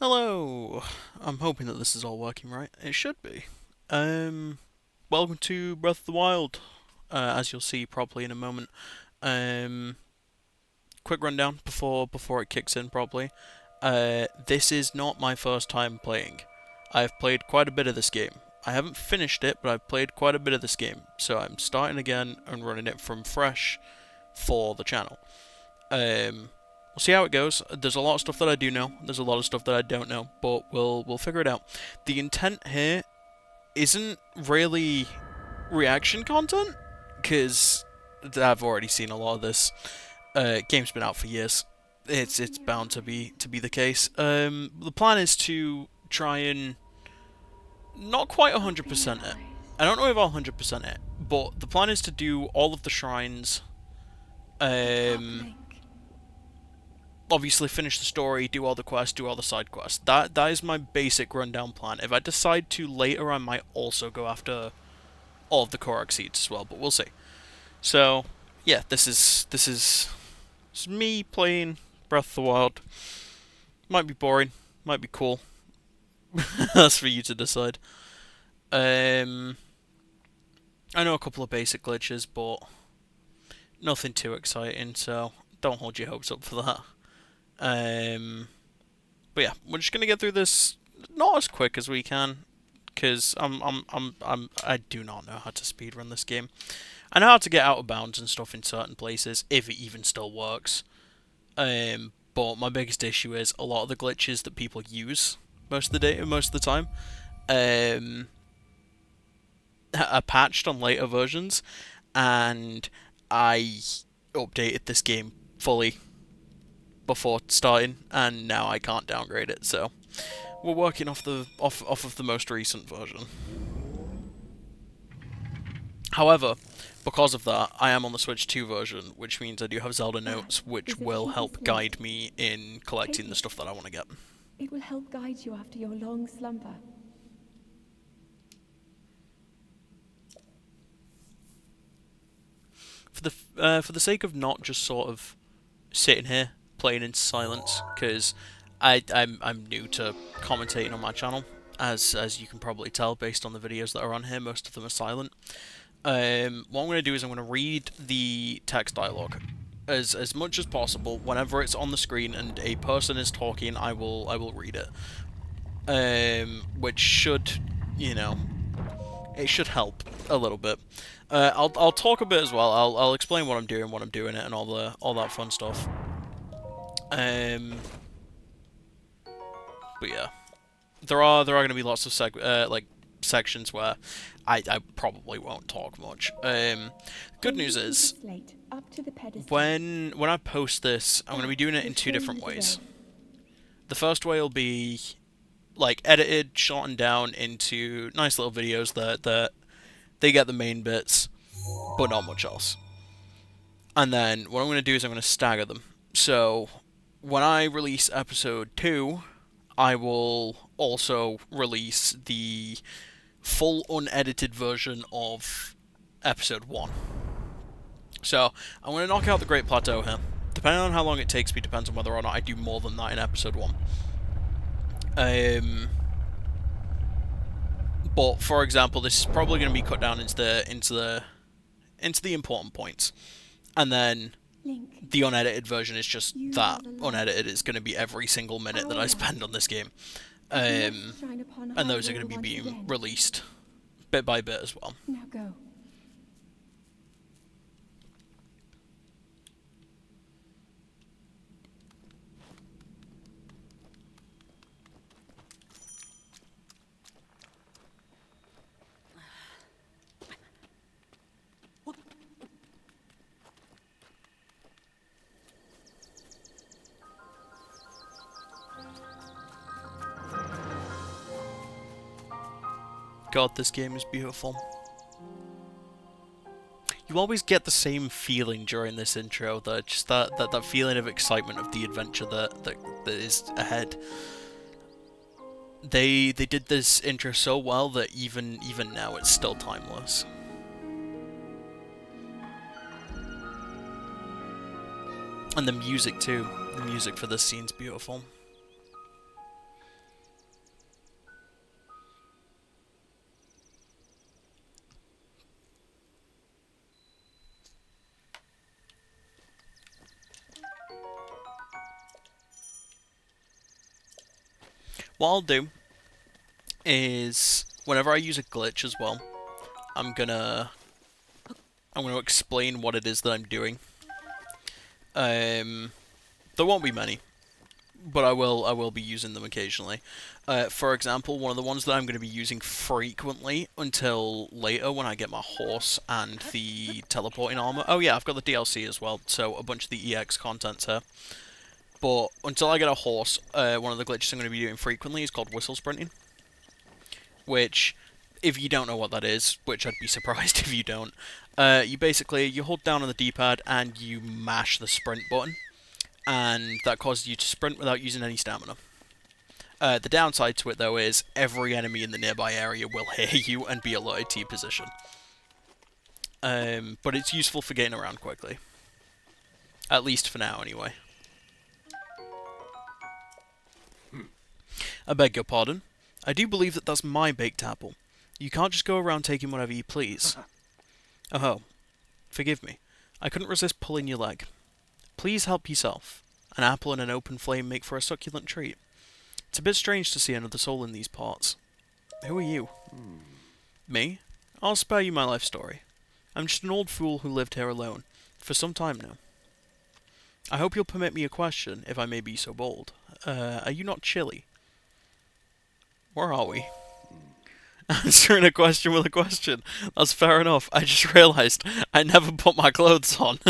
Hello! I'm hoping that this is all working right. It should be. Um, Welcome to Breath of the Wild, as you'll see probably in a moment. Um, Quick rundown before it kicks in properly. This is not my first time playing. I've played quite a bit of this game. I haven't finished it, but I've played quite a bit of this game. So I'm starting again and running it from fresh for the channel. We'll see how it goes. There's a lot of stuff that I do know. There's a lot of stuff that I don't know, but we'll figure it out. The intent here isn't really reaction content, because I've already seen a lot of this. Game's been out for years. It's bound to be the case. The plan is to try and not quite 100% it. I don't know if I'll 100% it, but the plan is to do all of the shrines. Um, Obviously finish the story, do all the quests, do all the side quests. That is my basic rundown plan. If I decide to later, I might also go after all of the Korok seeds as well, but we'll see. So yeah, this is me playing Breath of the Wild. Might be boring, might be cool. That's for you to decide. Um, I know a couple of basic glitches, but nothing too exciting. So don't hold your hopes up for that. Um, But yeah, we're just gonna get through this not as quick as we can, because I do not know how to speedrun this game. I know how to get out of bounds and stuff in certain places, if it even still works. But my biggest issue is a lot of the glitches that people use most of the time, um, are patched on later versions, and I updated this game fully before starting, and now I can't downgrade it. So we're working off of the most recent version. However, because of that, I am on the Switch 2 version, which means I do have Zelda notes, which will help guide me in collecting the stuff that I want to get. It will help guide you after your long slumber. For the sake of not just sort of sitting here playing in silence, because I'm new to commentating on my channel, as you can probably tell based on the videos that are on here. Most of them are silent. What I'm going to do is I'm going to read the text dialogue as much as possible. Whenever it's on the screen and a person is talking, I will read it. Which should, you know, it should help a little bit. I'll talk a bit as well. I'll explain what I'm doing it, and all that fun stuff. Um, but yeah, there are going to be lots of sections where I probably won't talk much. Good news is, when I post this, I'm going to be doing it in two different ways. The first way will be like edited, shortened down into nice little videos that they get the main bits, but not much else. And then what I'm going to do is I'm going to stagger them. So when I release episode 2, I will also release the full unedited version of episode 1. So I'm going to knock out the Great Plateau here. Depending on how long it takes me, depends on whether or not I do more than that in episode 1. But for example, this is probably going to be cut down into the important points, and then the unedited version is just that. Unedited is going to be every single minute that I spend on this game, and those are going to be being released bit by bit as well. Now go. God, this game is beautiful. You always get the same feeling during this intro, that feeling of excitement of the adventure that is ahead. They did this intro so well that even now it's still timeless. And the music too. The music for this scene's beautiful. What I'll do is, whenever I use a glitch as well, I'm gonna explain what it is that I'm doing. There won't be many, but I will be using them occasionally. For example, one of the ones that I'm going to be using frequently until later when I get my horse and the teleporting armor. Oh yeah, I've got the DLC as well, so a bunch of the EX content's here. But until I get a horse, one of the glitches I'm going to be doing frequently is called whistle sprinting, which, if you don't know what that is, which I'd be surprised if you don't, you hold down on the D-pad and you mash the sprint button, and that causes you to sprint without using any stamina. The downside to it, though, is every enemy in the nearby area will hear you and be alerted to your position. But it's useful for getting around quickly. At least for now, anyway. I beg your pardon. I do believe that that's my baked apple. You can't just go around taking whatever you please. Oh, forgive me. I couldn't resist pulling your leg. Please help yourself. An apple and an open flame make for a succulent treat. It's a bit strange to see another soul in these parts. Who are you? Me? I'll spare you my life story. I'm just an old fool who lived here alone, for some time now. I hope you'll permit me a question, if I may be so bold. Are you not chilly? Where are we? Answering a question with a question. That's fair enough. I just realised I never put my clothes on.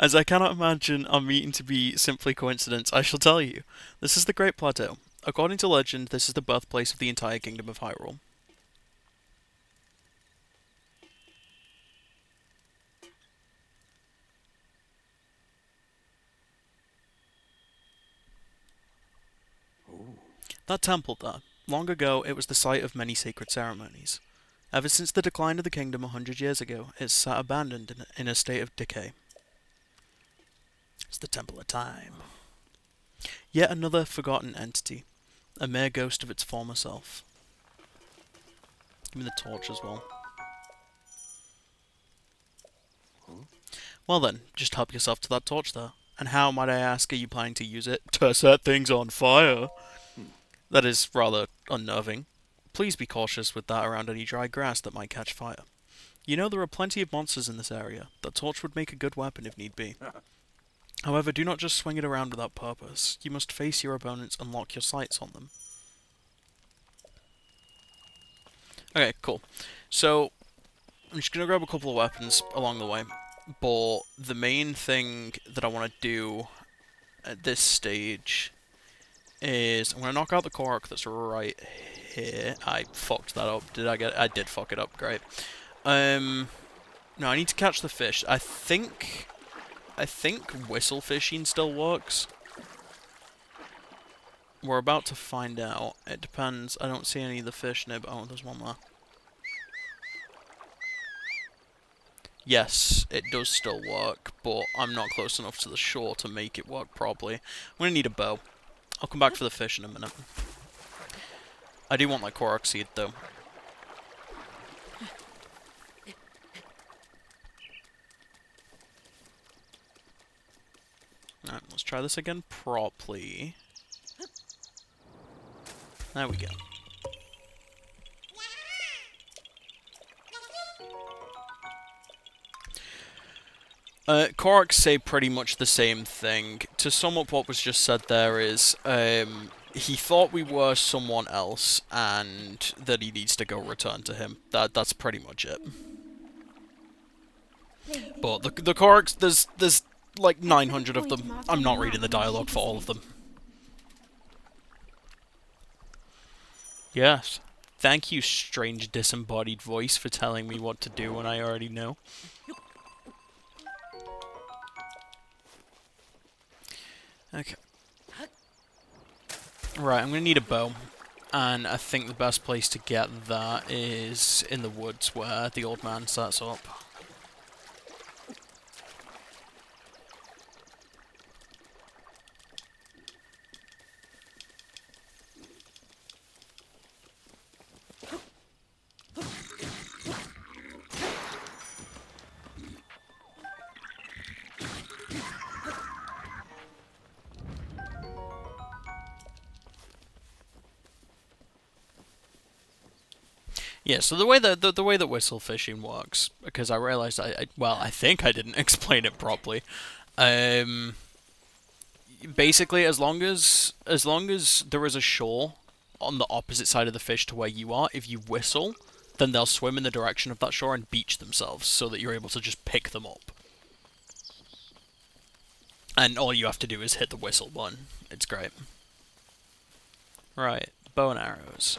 As I cannot imagine our meeting to be simply coincidence, I shall tell you. This is the Great Plateau. According to legend, this is the birthplace of the entire kingdom of Hyrule. That temple there. Long ago, it was the site of many sacred ceremonies. Ever since the decline of the kingdom 100 years ago, it's sat abandoned in a state of decay. It's the Temple of Time. Yet another forgotten entity, a mere ghost of its former self. Give me the torch as well. Well then, just help yourself to that torch there. And how, might I ask, are you planning to use it? To set things on fire! That is rather unnerving. Please be cautious with that around any dry grass that might catch fire. You know there are plenty of monsters in this area. That torch would make a good weapon if need be. However, do not just swing it around without purpose. You must face your opponents and lock your sights on them. Okay, cool. So, I'm just going to grab a couple of weapons along the way. But the main thing that I want to do at this stage is I'm going to knock out the Korok that's right here. I fucked that up. I did fuck it up. Great. No, I need to catch the fish. I think whistle fishing still works. We're about to find out. It depends. I don't see any of the fish near, but oh, there's one there. Yes, it does still work, but I'm not close enough to the shore to make it work properly. I'm gonna need a bow. I'll come back for the fish in a minute. I do want that Korok seed, though. Alright, let's try this again properly. There we go. Korok say pretty much the same thing. To sum up what was just said there is, he thought we were someone else, and that he needs to go return to him. That's pretty much it. But the Koroks, there's like 900 of them. I'm not reading the dialogue for all of them. Yes. Thank you, strange disembodied voice, for telling me what to do when I already know. Okay. Right, I'm gonna need a bow. And I think the best place to get that is in the woods where the old man sets up. Yeah, so the way that whistle fishing works, because I realized I think I didn't explain it properly. Um, Basically, as long as there is a shore on the opposite side of the fish to where you are, if you whistle, then they'll swim in the direction of that shore and beach themselves, so that you're able to just pick them up. And all you have to do is hit the whistle button. It's great. Right, bow and arrows.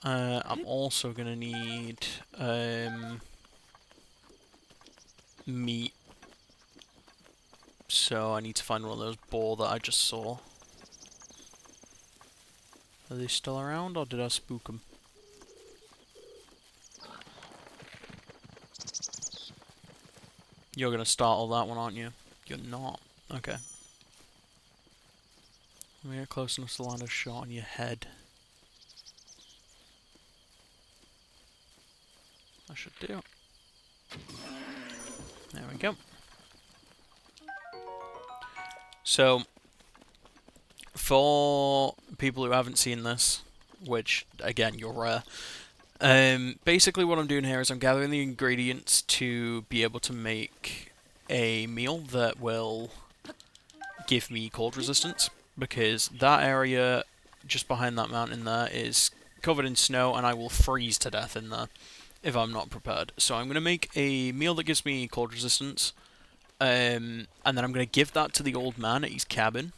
I'm also gonna need meat, so I need to find one of those boar that I just saw. Are they still around, or did I spook them? You're gonna startle that one, aren't you? You're not. Okay. Let me get close enough to land a shot on your head. I should do. There we go. So, for people who haven't seen this, which, again, you're rare, basically what I'm doing here is I'm gathering the ingredients to be able to make a meal that will give me cold resistance, because that area just behind that mountain there is covered in snow and I will freeze to death in there if I'm not prepared. So I'm going to make a meal that gives me cold resistance, and then I'm going to give that to the old man at his cabin,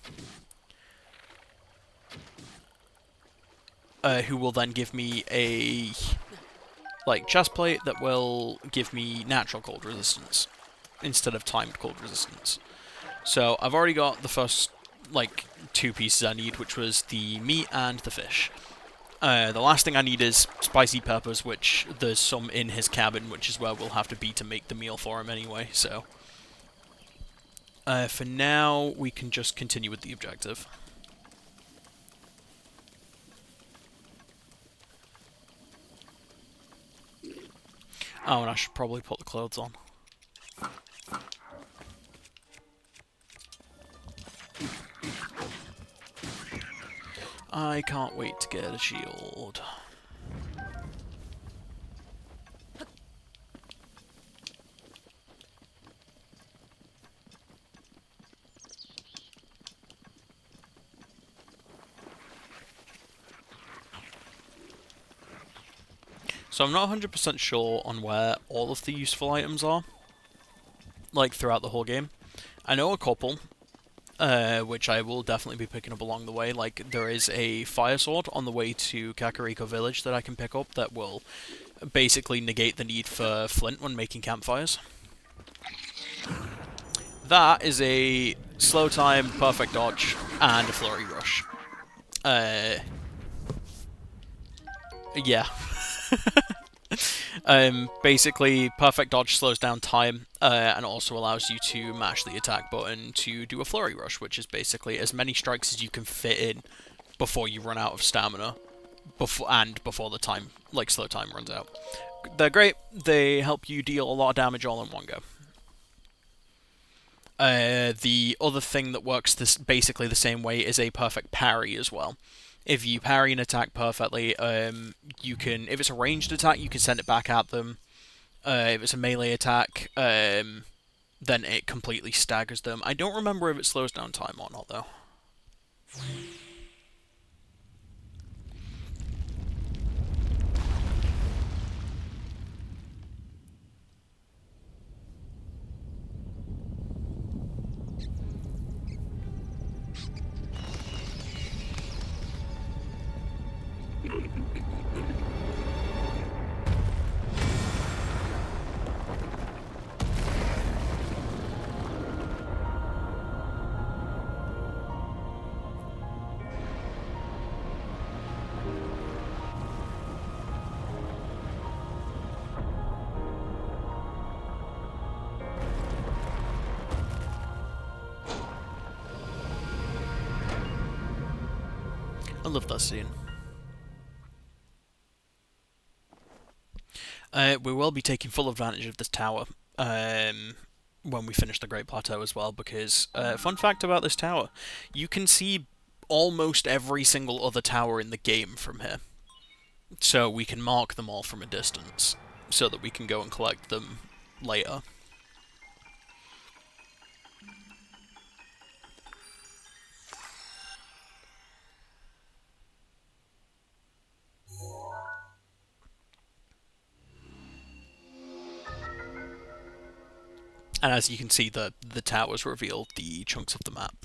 who will then give me a chest plate that will give me natural cold resistance instead of timed cold resistance. So I've already got the first two pieces I need, which was the meat and the fish. The last thing I need is spicy peppers, which there's some in his cabin, which is where we'll have to be to make the meal for him anyway. So for now, we can just continue with the objective. Oh, and I should probably put the clothes on. I can't wait to get a shield. So I'm not 100% sure on where all of the useful items are, throughout the whole game. I know a couple, which I will definitely be picking up along the way. Like, there is a fire sword on the way to Kakariko Village that I can pick up that will basically negate the need for flint when making campfires. That is a slow time, perfect dodge, and a flurry rush. Yeah. Basically, perfect dodge slows down time, and also allows you to mash the attack button to do a flurry rush, which is basically as many strikes as you can fit in before you run out of stamina, before the time, slow time runs out. They're great. They help you deal a lot of damage all in one go. The other thing that works basically the same way is a perfect parry as well. If you parry an attack perfectly, you can. If it's a ranged attack, you can send it back at them. If it's a melee attack, then it completely staggers them. I don't remember if it slows down time or not, though. I love that scene. We will be taking full advantage of this tower. when we finish the Great Plateau as well, because fun fact about this tower, you can see almost every single other tower in the game from here. So we can mark them all from a distance, so that we can go and collect them later. And as you can see, the towers reveal the chunks of the map.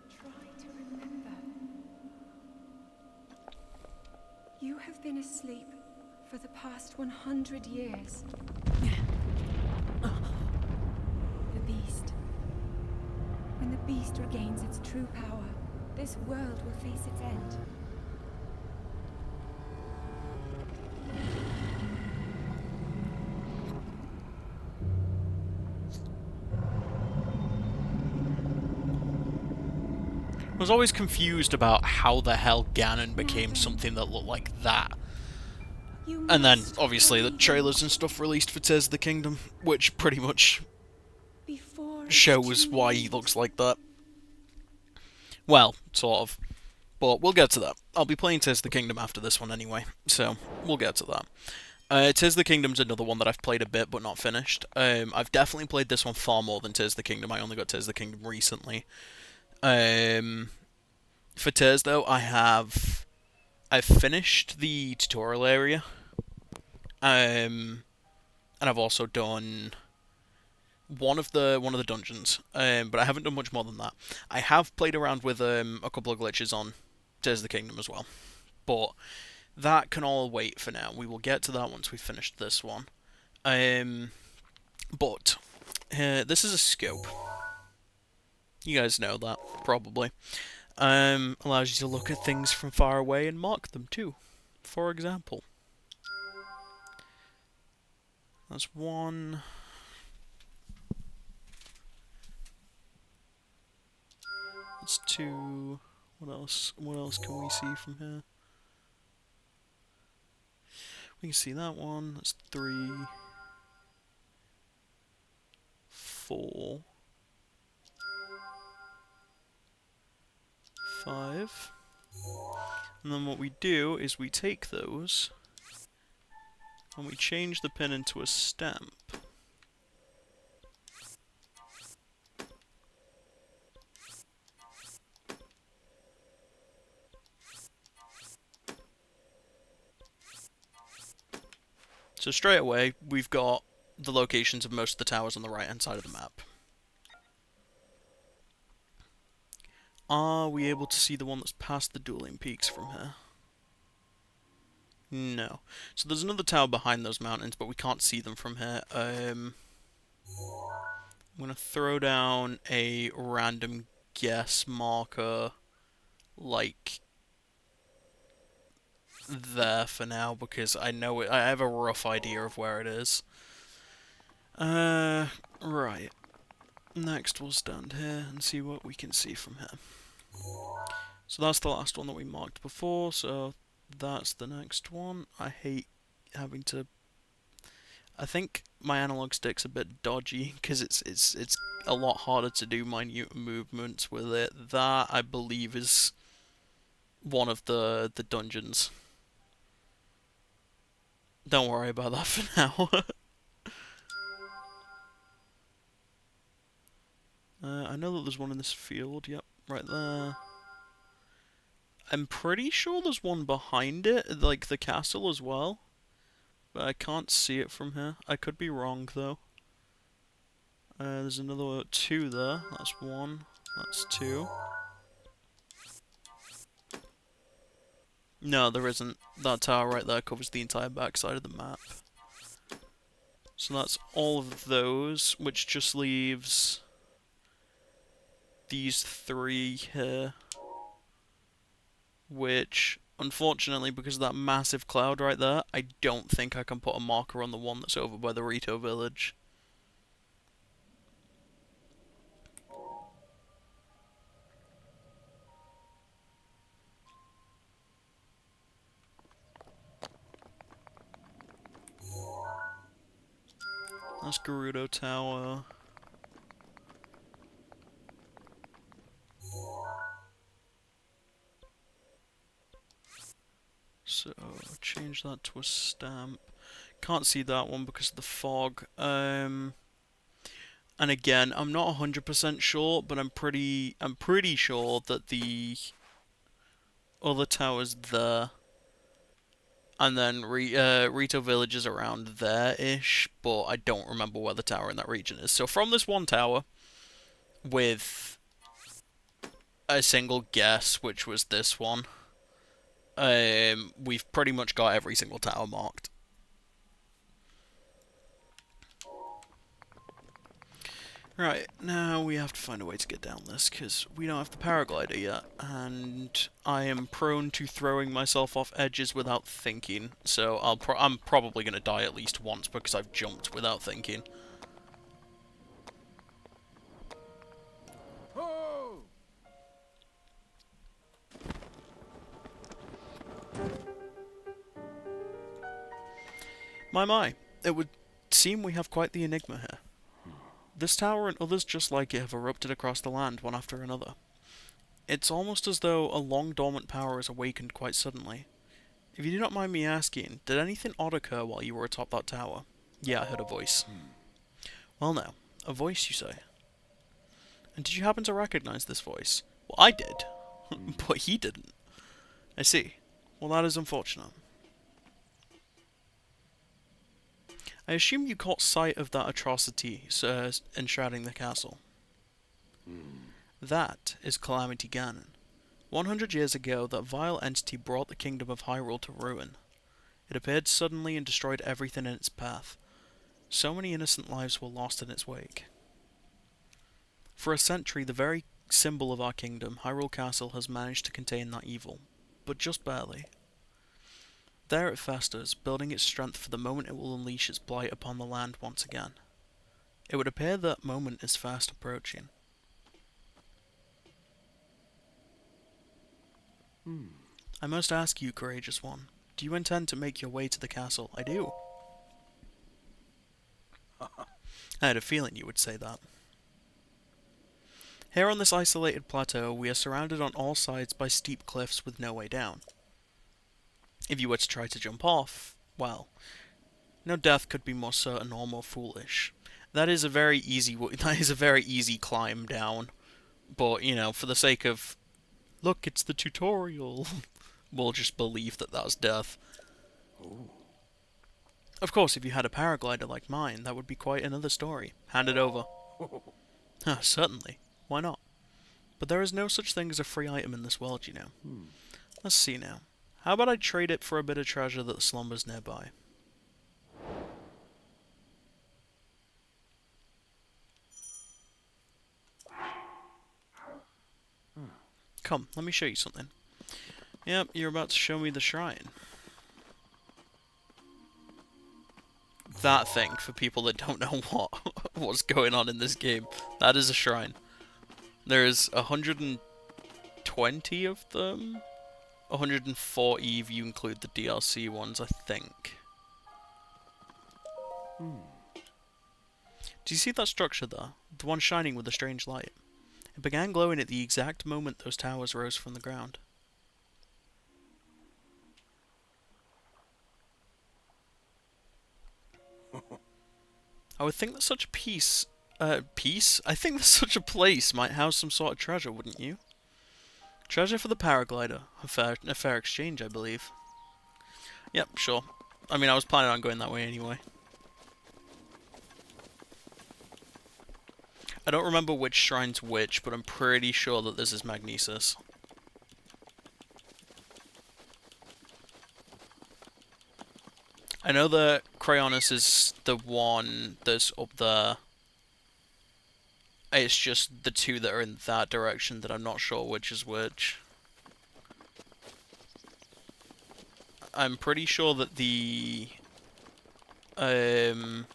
Try to remember. You have been asleep for the past 100 years. The beast. When the beast regains its true power, this world will face its end. I was always confused about how the hell Ganon became something that looked like that. And then, obviously, the trailers and stuff released for Tears of the Kingdom, which pretty much shows why he looks like that. Well, sort of. But we'll get to that. I'll be playing Tears of the Kingdom after this one anyway, so we'll get to that. Tears of the Kingdom's another one that I've played a bit but not finished. I've definitely played this one far more than Tears of the Kingdom. I only got Tears of the Kingdom recently. For Tears, though, I've finished the tutorial area. And I've also done one of the dungeons, but I haven't done much more than that. I have played around with a couple of glitches on Tears of the Kingdom as well, but that can all wait for now. We will get to that once we've finished this one. But this is a scope. You guys know that, probably. Allows you to look at things from far away and mark them too. For example, that's one. That's two. What else? What else can we see from here? We can see that one. That's three. Four. Five. And then what we do is we take those and we change the pin into a stamp. So straight away, we've got the locations of most of the towers on the right-hand side of the map. Are we able to see the one that's past the dueling peaks from here? No. So there's another tower behind those mountains, but we can't see them from here. I'm going to throw down a random guess marker, like there for now, because I know it. I have a rough idea of where it is. Right. Next we'll stand here and see what we can see from here. So that's the last one that we marked before, so that's the next one. I hate having to... I think my analog stick's a bit dodgy, because it's a lot harder to do minute movements with it. That, I believe, is one of the dungeons. Don't worry about that for now. I know that there's one in this field, yep, right there. I'm pretty sure there's one behind it, like the castle as well. But I can't see it from here. I could be wrong, though. There's another two there. That's one. That's two. No, there isn't. That tower right there covers the entire backside of the map. So that's all of those, which just leaves these three here. Which, unfortunately, because of that massive cloud right there, I don't think I can put a marker on the one that's over by the Rito village. That's Gerudo Tower. So, change that to a stamp. Can't see that one because of the fog. And again, I'm not 100% sure, but I'm pretty sure that the other tower's there. And then Rito Village is around there-ish, but I don't remember where the tower in that region is. So from this one tower, with a single guess, which was this one, we've pretty much got every single tower marked. Right, now we have to find a way to get down this, because we don't have the paraglider yet, and I am prone to throwing myself off edges without thinking, so I'm probably going to die at least once because I've jumped without thinking. My, it would seem we have quite the enigma here. This tower and others just like it have erupted across the land, one after another. It's almost as though a long-dormant power has awakened quite suddenly. If you do not mind me asking, did anything odd occur while you were atop that tower? Yeah, I heard a voice. Well now, a voice you say. And did you happen to recognize this voice? Well, I did, but he didn't. I see. Well, that is unfortunate. I assume you caught sight of that atrocity enshrouding the castle. That is Calamity Ganon. 100 years ago, that vile entity brought the kingdom of Hyrule to ruin. It appeared suddenly and destroyed everything in its path. So many innocent lives were lost in its wake. For a century, the very symbol of our kingdom, Hyrule Castle, has managed to contain that evil, but just barely. There it festers, building its strength for the moment it will unleash its blight upon the land once again. It would appear that moment is fast approaching. I must ask you, courageous one, do you intend to make your way to the castle? I do. I had a feeling you would say that. Here on this isolated plateau, we are surrounded on all sides by steep cliffs with no way down. If you were to try to jump off, well, no death could be more certain or more foolish. That is a very easy climb down. But, you know, for the sake of, look, it's the tutorial, we'll just believe that that's death. Ooh. Of course, if you had a paraglider like mine, that would be quite another story. Hand it over. Certainly. Why not? But there is no such thing as a free item in this world, you know. Let's see now. How about I trade it for a bit of treasure that slumbers nearby? Come, let me show you something. Yep, you're about to show me the shrine. That thing, for people that don't know what's going on in this game, that is a shrine. There's 120 of them? 140 if you include the DLC ones, I think. Do you see that structure there? The one shining with a strange light. It began glowing at the exact moment those towers rose from the ground. I would think that such a I think that such a place might house some sort of treasure, wouldn't you? Treasure for the paraglider. A fair exchange, I believe. Yep, sure. I mean, I was planning on going that way anyway. I don't remember which shrine's which, but I'm pretty sure that this is Magnesis. I know that Cryonis is the one that's up there. It's just the two that are in that direction that I'm not sure which is which. I'm pretty sure that I'm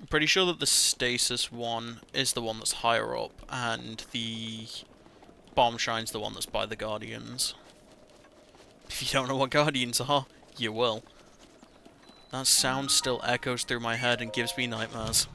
pretty sure that the stasis one is the one that's higher up, and the bomb shrine's the one that's by the Guardians. If you don't know what Guardians are, you will. That sound still echoes through my head and gives me nightmares.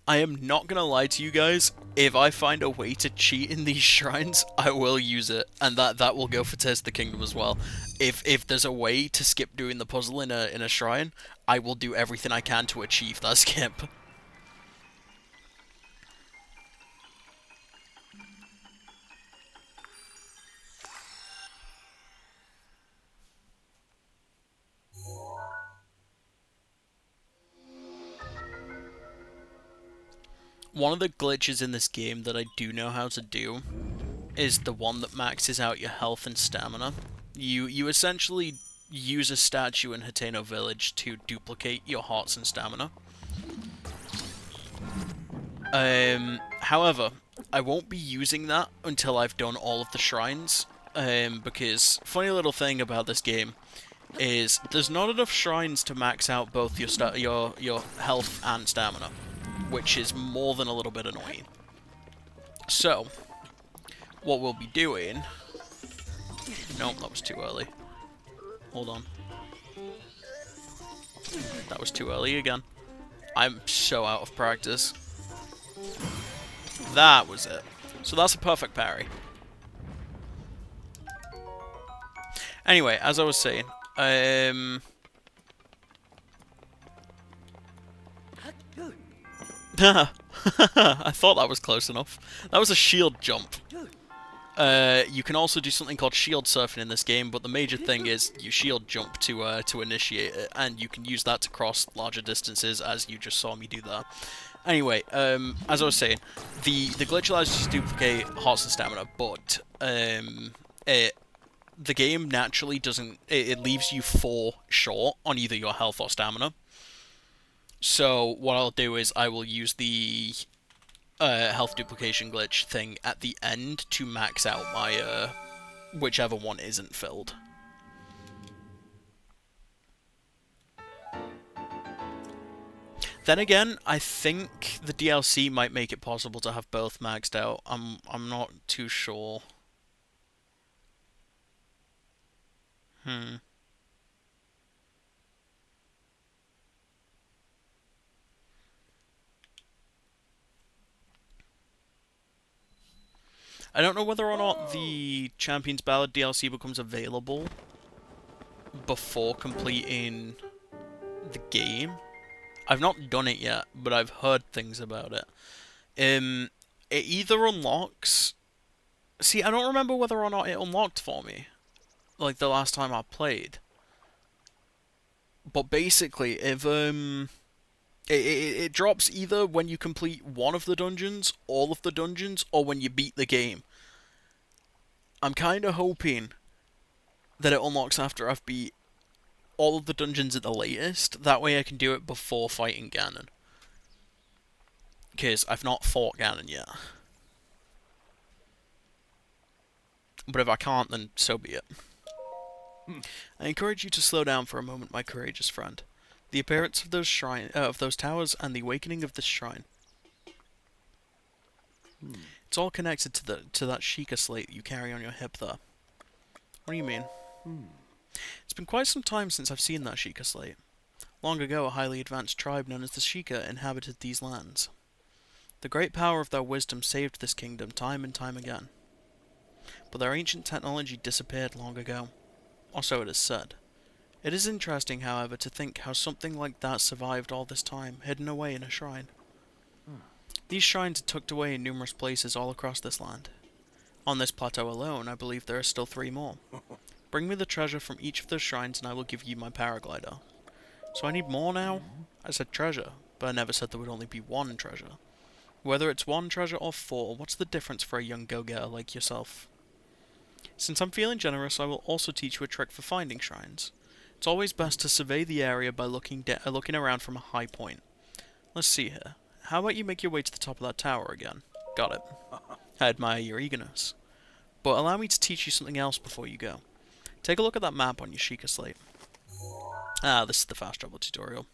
I am not gonna lie to you guys. If I find a way to cheat in these shrines, I will use it, and that will go for Tears of the Kingdom as well. If there's a way to skip doing the puzzle in a shrine, I will do everything I can to achieve that skip. One of the glitches in this game that I do know how to do is the one that maxes out your health and stamina. You essentially use a statue in Hateno Village to duplicate your hearts and stamina. However, I won't be using that until I've done all of the shrines. Because funny little thing about this game is there's not enough shrines to max out both your health and stamina, which is more than a little bit annoying. So, what we'll be doing... Nope, that was too early. Hold on. That was too early again. I'm so out of practice. That was it. So that's a perfect parry. Anyway, as I was saying, I thought that was close enough. That was a shield jump. You can also do something called shield surfing in this game, but the major thing is you shield jump to initiate it, and you can use that to cross larger distances, as you just saw me do there. Anyway, as I was saying, the glitch allows you to duplicate hearts and stamina, but the game naturally doesn't... It leaves you 4 short on either your health or stamina. So what I'll do is I will use the health duplication glitch thing at the end to max out my whichever one isn't filled. Then again, I think the DLC might make it possible to have both maxed out. I'm not too sure. I don't know whether or not the Champion's Ballad DLC becomes available before completing the game. I've not done it yet, but I've heard things about it. It either unlocks... See, I don't remember whether or not it unlocked for me, like the last time I played. But basically, if it drops either when you complete one of the dungeons, all of the dungeons, or when you beat the game. I'm kind of hoping that it unlocks after I've beat all of the dungeons at the latest. That way I can do it before fighting Ganon. Because I've not fought Ganon yet. But if I can't, then so be it. I encourage you to slow down for a moment, my courageous friend. The appearance of those towers and the awakening of this shrine. It's all connected to that Sheikah slate you carry on your hip there. What do you mean? It's been quite some time since I've seen that Sheikah slate. Long ago, a highly advanced tribe known as the Sheikah inhabited these lands. The great power of their wisdom saved this kingdom time and time again. But their ancient technology disappeared long ago. Or so it is said. It is interesting, however, to think how something like that survived all this time, hidden away in a shrine. These shrines are tucked away in numerous places all across this land. On this plateau alone, I believe there are still 3 more. Bring me the treasure from each of those shrines and I will give you my paraglider. So I need more now? I said treasure, but I never said there would only be 1 treasure. Whether it's 1 treasure or 4, what's the difference for a young go-getter like yourself? Since I'm feeling generous, I will also teach you a trick for finding shrines. It's always best to survey the area by looking around from a high point. Let's see here. How about you make your way to the top of that tower again? Got it. I admire your eagerness. But allow me to teach you something else before you go. Take a look at that map on your Sheikah slate. Ah, this is the fast travel tutorial.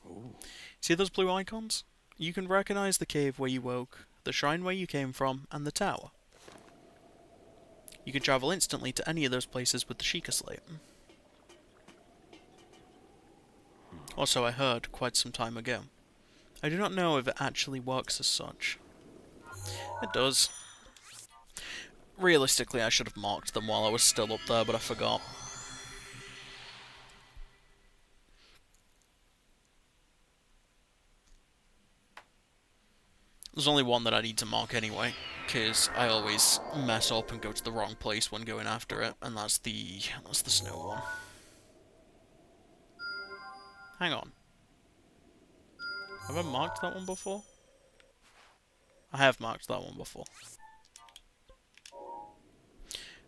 See those blue icons? You can recognize the cave where you woke, the shrine where you came from, and the tower. You can travel instantly to any of those places with the Sheikah slate. Also, I heard quite some time ago. I do not know if it actually works as such. It does. Realistically, I should have marked them while I was still up there, but I forgot. There's only one that I need to mark anyway, because I always mess up and go to the wrong place when going after it, and that's the snow one. Hang on. Have I marked that one before? I have marked that one before.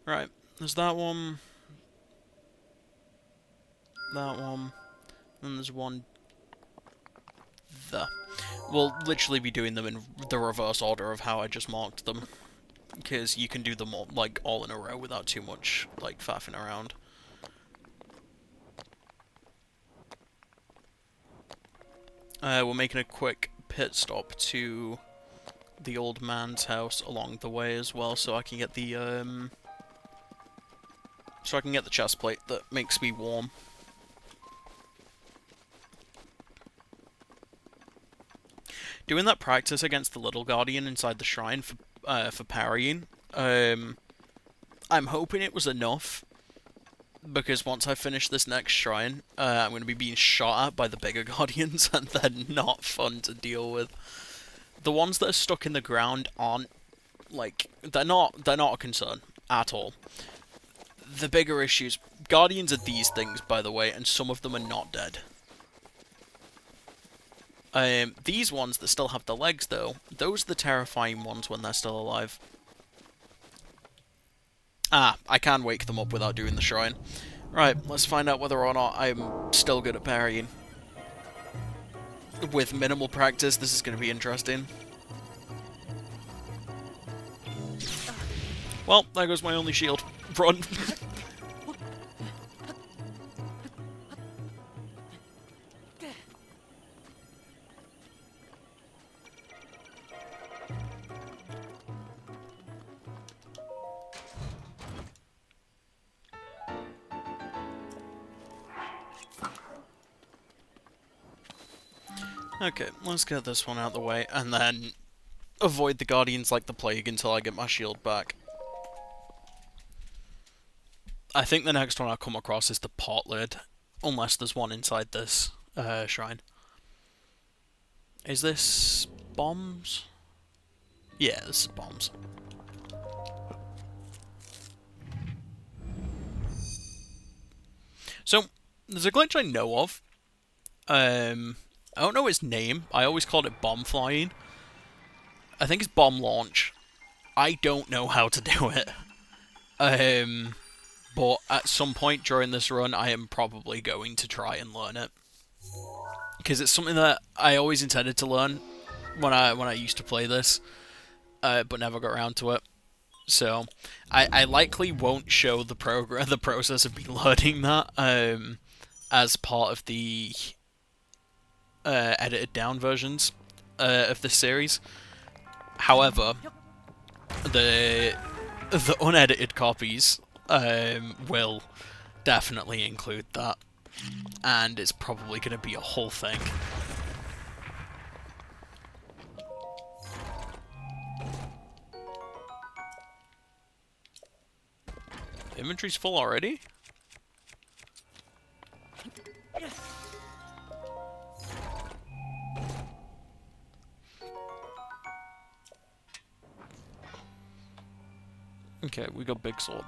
Right, there's that one, and there's one there. We'll literally be doing them in the reverse order of how I just marked them, because you can do them all, like, all in a row without too much, like, faffing around. We're making a quick pit stop to the old man's house along the way as well, so I can get the chest plate that makes me warm. Doing that practice against the little guardian inside the shrine for parrying, I'm hoping it was enough, because once I finish this next shrine, I'm going to be being shot at by the bigger guardians, and they're not fun to deal with. The ones that are stuck in the ground aren't, like, they're not a concern at all. The bigger issues, guardians are these things, by the way, and some of them are not dead. These ones that still have the legs, though, those are the terrifying ones when they're still alive. Ah, I can wake them up without doing the shrine. Right, let's find out whether or not I'm still good at parrying. With minimal practice, this is going to be interesting. Well, there goes my only shield. Run! Okay, let's get this one out of the way, and then avoid the guardians like the plague until I get my shield back. I think the next one I'll come across is the pot lid, unless there's one inside this shrine. Is this bombs? Yeah, this is bombs. So, there's a glitch I know of. I don't know its name. I always called it bomb flying. I think it's bomb launch. I don't know how to do it. But at some point during this run, I am probably going to try and learn it. Because it's something that I always intended to learn when I used to play this, but never got around to it. So, I likely won't show the process of me learning that, as part of the edited down versions of this series. However, the unedited copies will definitely include that, and it's probably going to be a whole thing. Inventory's full already? Okay, we got big sword.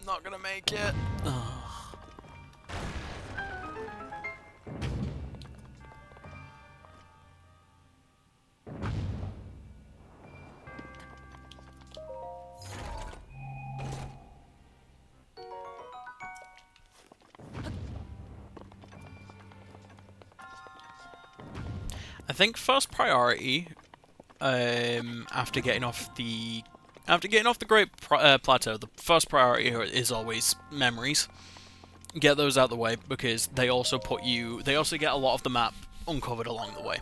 Not gonna make it. Ugh. I think first priority, after getting off the Great Plateau, the first priority is always memories. Get those out of the way because they also get a lot of the map uncovered along the way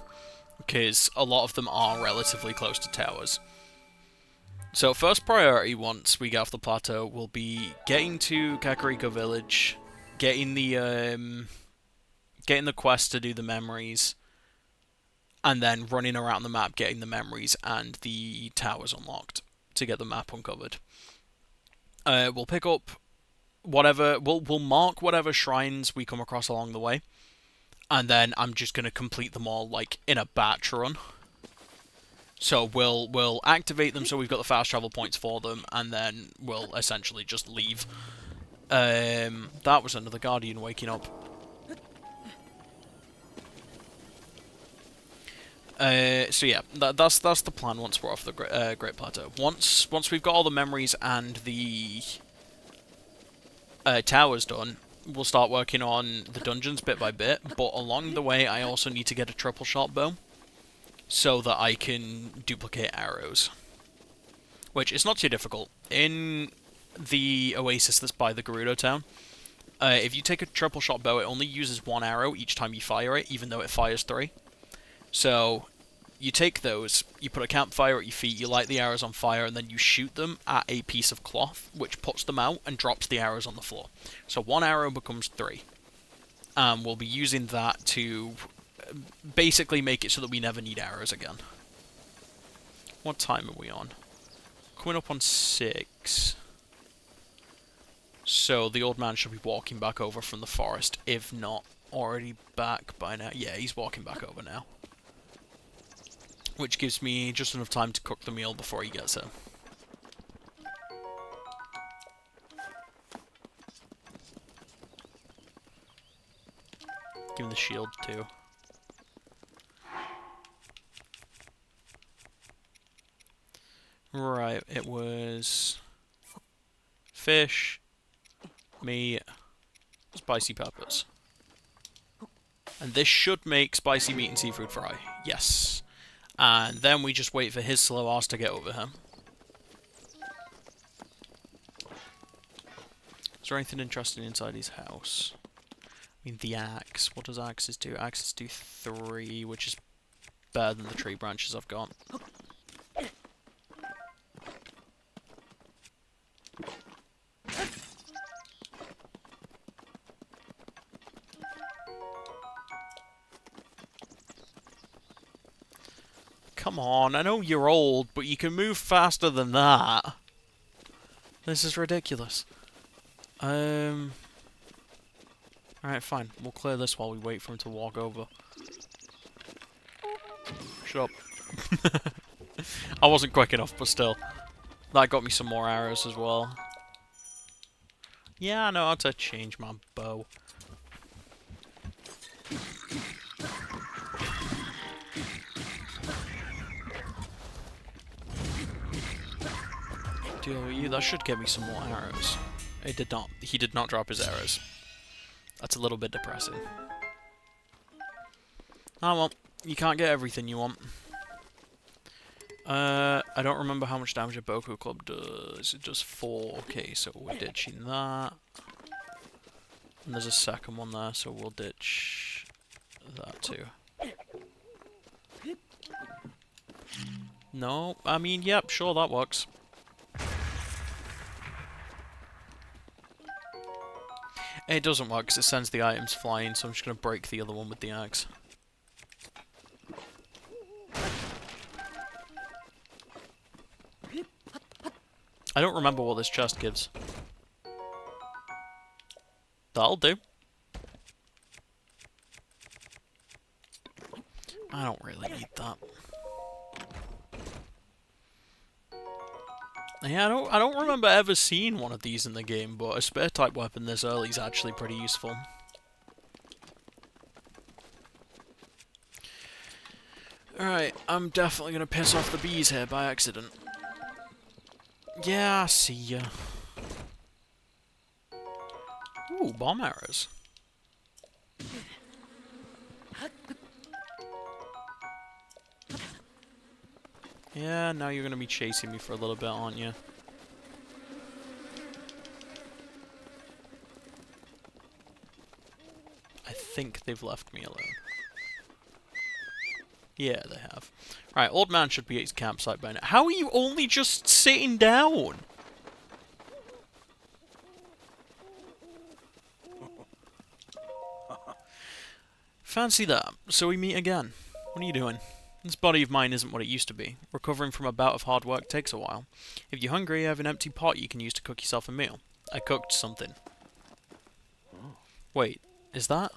because a lot of them are relatively close to towers. So first priority once we get off the plateau will be getting to Kakariko Village, getting the quest to do the memories, and then running around the map getting the memories and the towers unlocked to get the map uncovered. We'll pick up whatever we'll mark whatever shrines we come across along the way, and then I'm just gonna complete them all like in a batch run. So we'll activate them so we've got the fast travel points for them, and then we'll essentially just leave. That was another Guardian waking up. So yeah, that's the plan once we're off the Great Plateau. Once we've got all the memories and the towers done, we'll start working on the dungeons bit by bit. But along the way, I also need to get a triple shot bow so that I can duplicate arrows, which is not too difficult. In the oasis that's by the Gerudo town, if you take a triple shot bow, it only uses one arrow each time you fire it, even though it fires 3. So you take those, you put a campfire at your feet, you light the arrows on fire, and then you shoot them at a piece of cloth, which puts them out and drops the arrows on the floor. So 1 arrow becomes 3. We'll be using that to basically make it so that we never need arrows again. What time are we on? Coming up on 6. So the old man should be walking back over from the forest, if not already back by now. Yeah, he's walking back over now. Which gives me just enough time to cook the meal before he gets here. Give him the shield too. Right, it was fish, meat, spicy peppers. And this should make spicy meat and seafood fry. Yes. And then we just wait for his slow ass to get over here. Is there anything interesting inside his house? I mean, the axe. What does axes do? Axes do 3, which is better than the tree branches I've got. Come on, I know you're old, but you can move faster than that. This is ridiculous. Alright, fine. We'll clear this while we wait for him to walk over. Shut up. I wasn't quick enough, but still. That got me some more arrows as well. Yeah, I know how to change my bow. Deal with you. That should get me some more arrows. It did not. He did not drop his arrows. That's a little bit depressing. Oh well, you can't get everything you want. I don't remember how much damage a Boku Club does. It does 4. Okay, so we're ditching that. And there's a second one there, so we'll ditch that too. No, I mean, yep, sure, that works. It doesn't work because it sends the items flying, so I'm just going to break the other one with the axe. I don't remember what this chest gives. That'll do. I don't really need that. Yeah, I don't remember ever seeing one of these in the game, but a spear type weapon this early is actually pretty useful. Alright, I'm definitely gonna piss off the bees here by accident. Yeah, I see ya. Ooh, bomb arrows. Yeah, now you're gonna be chasing me for a little bit, aren't you? I think they've left me alone. Yeah, they have. Right, old man should be at his campsite by now. How are you only just sitting down? Fancy that. So we meet again. What are you doing? This body of mine isn't what it used to be. Recovering from a bout of hard work takes a while. If you're hungry, I have an empty pot you can use to cook yourself a meal. I cooked something. Wait, is that?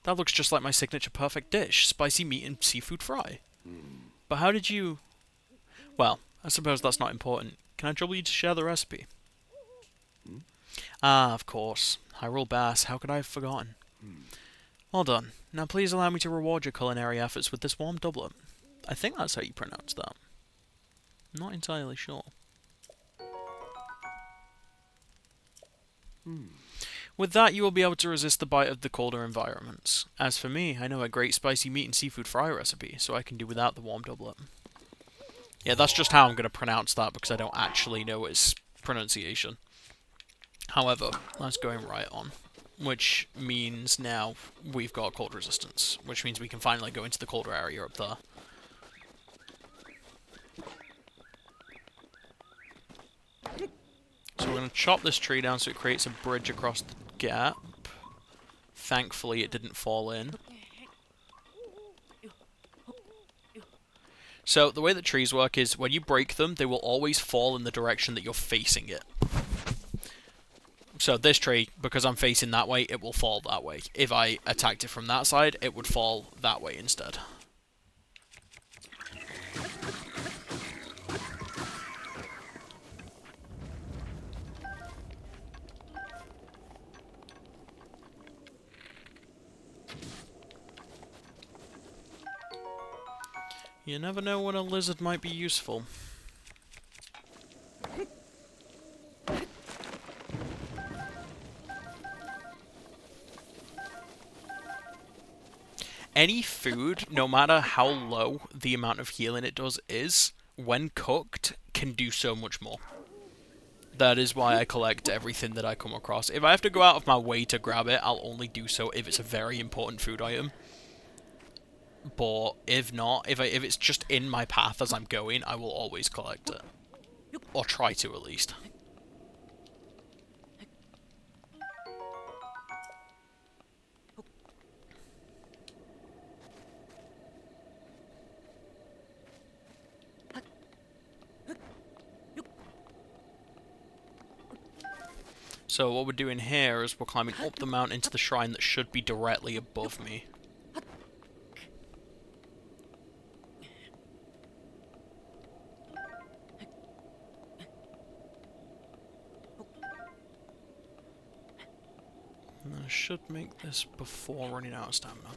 That looks just like my signature perfect dish, spicy meat and seafood fry. But how did you... Well, I suppose that's not important. Can I trouble you to share the recipe? Ah, of course. Hyrule Bass, how could I have forgotten? Well done. Now please allow me to reward your culinary efforts with this warm doublet. I think that's how you pronounce that. I'm not entirely sure. With that, you will be able to resist the bite of the colder environments. As for me, I know a great spicy meat and seafood fry recipe, so I can do without the warm doublet. Yeah, that's just how I'm going to pronounce that, because I don't actually know its pronunciation. However, that's going right on. Which means now we've got cold resistance, which means we can finally go into the colder area up there. So we're going to chop this tree down so it creates a bridge across the gap. Thankfully it didn't fall in. So the way that trees work is when you break them, they will always fall in the direction that you're facing it. So this tree, because I'm facing that way, it will fall that way. If I attacked it from that side, it would fall that way instead. You never know when a lizard might be useful. Any food, no matter how low the amount of healing it does is, when cooked, can do so much more. That is why I collect everything that I come across. If I have to go out of my way to grab it, I'll only do so if it's a very important food item. But if not, if it's just in my path as I'm going, I will always collect it. Or try to, at least. So what we're doing here is we're climbing up the mountain to the shrine that should be directly above me. And I should make this before running out of stamina.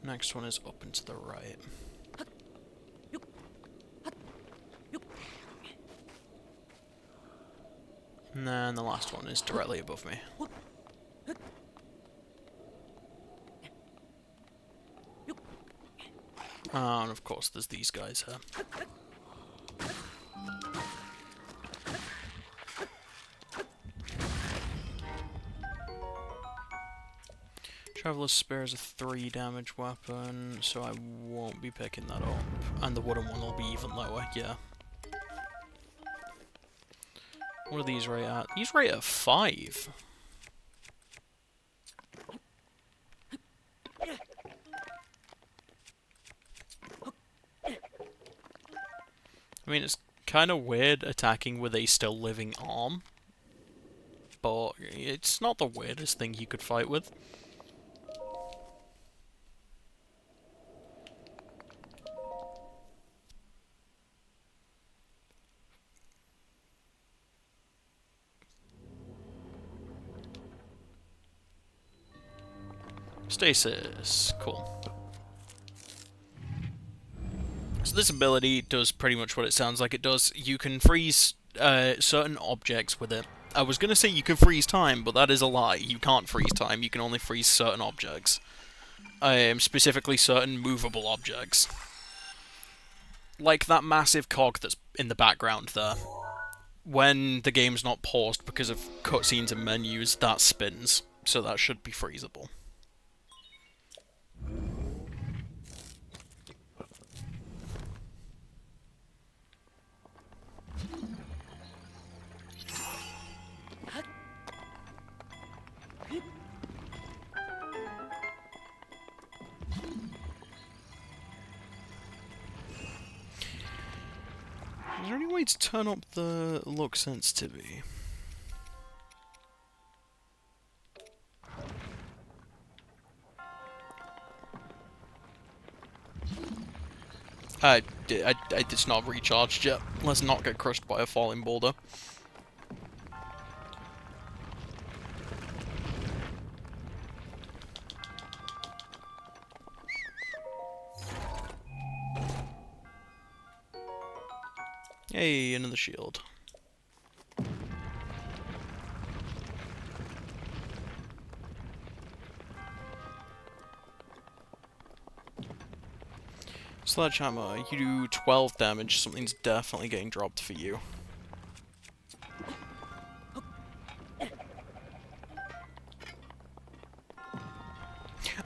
Next one is up and to the right. And then the last one is directly above me. And of course there's these guys here. Traveler's Spear is a 3 damage weapon, so I won't be picking that up. And the wooden one will be even lower, yeah. What are these rate at? These rate at 5. I mean, it's kind of weird attacking with a still living arm. But it's not the weirdest thing you could fight with. Stasis. Cool. So this ability does pretty much what it sounds like it does. You can freeze certain objects with it. I was going to say you can freeze time, but that is a lie. You can't freeze time. You can only freeze certain objects. Specifically certain movable objects. like that massive cog that's in the background there. When the game's not paused because of cutscenes and menus, that spins, so that should be freezable. Is there any way to turn up the look sensitivity? It's not recharged yet. Let's not get crushed by a falling boulder. Hey, another shield. Sledgehammer, you do 12 damage, something's definitely getting dropped for you.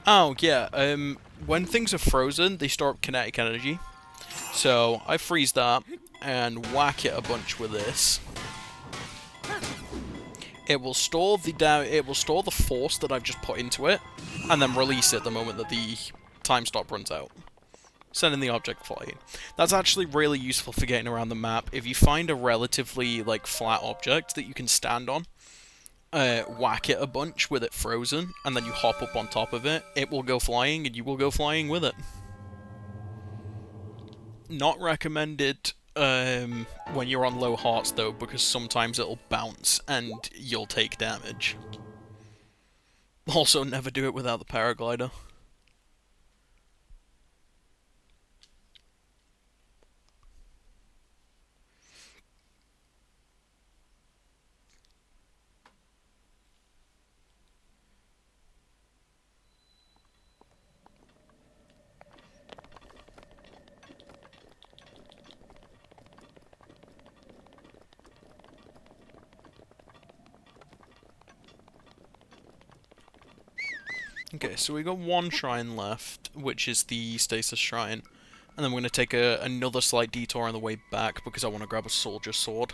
Oh, yeah, when things are frozen, they store up kinetic energy. So, I freeze that, and whack it a bunch with this. It will store the force that I've just put into it, and then release it the moment that the time stop runs out. Sending the object flying. That's actually really useful for getting around the map. If you find a relatively, like, flat object that you can stand on, whack it a bunch with it frozen, and then you hop up on top of it, it will go flying, and you will go flying with it. Not recommended when you're on low hearts, though, because sometimes it'll bounce, and you'll take damage. Also, never do it without the paraglider. Okay, so we got one shrine left, which is the Stasis Shrine. And then we're going to take another slight detour on the way back, because I want to grab a soldier sword.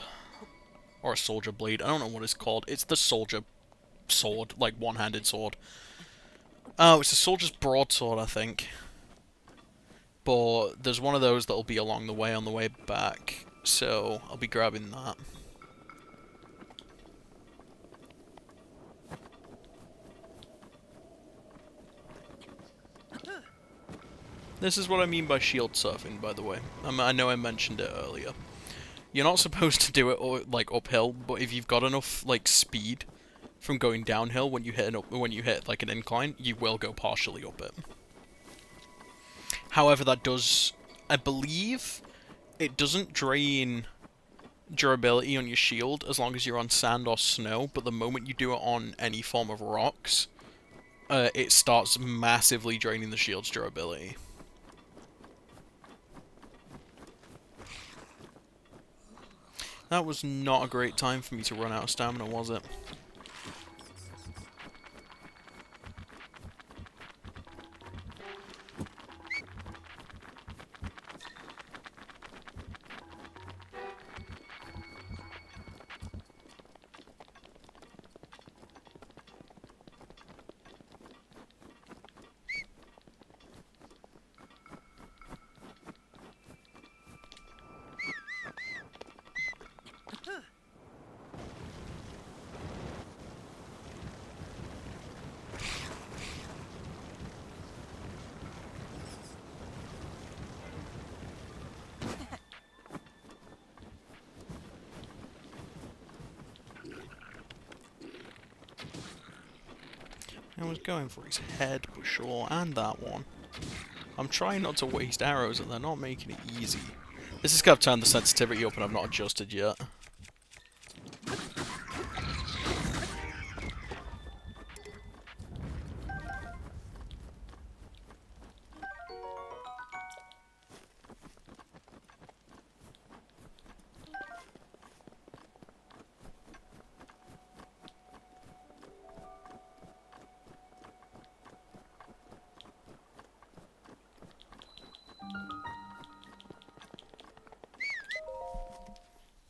Or a soldier blade, I don't know what it's called. It's the soldier sword, like one-handed sword. Oh, it's a soldier's broadsword, I think. But there's one of those that'll be along the way on the way back, so I'll be grabbing that. This is what I mean by shield surfing, by the way. I know I mentioned it earlier. You're not supposed to do it like uphill, but if you've got enough like speed from going downhill when you hit like an incline, you will go partially up it. However, that does, I believe, it doesn't drain durability on your shield as long as you're on sand or snow, but the moment you do it on any form of rocks, it starts massively draining the shield's durability. That was not a great time for me to run out of stamina, was it? I was going for his head, for sure, and that one. I'm trying not to waste arrows, and they're not making it easy. This is going to turn the sensitivity up, and I've not adjusted yet.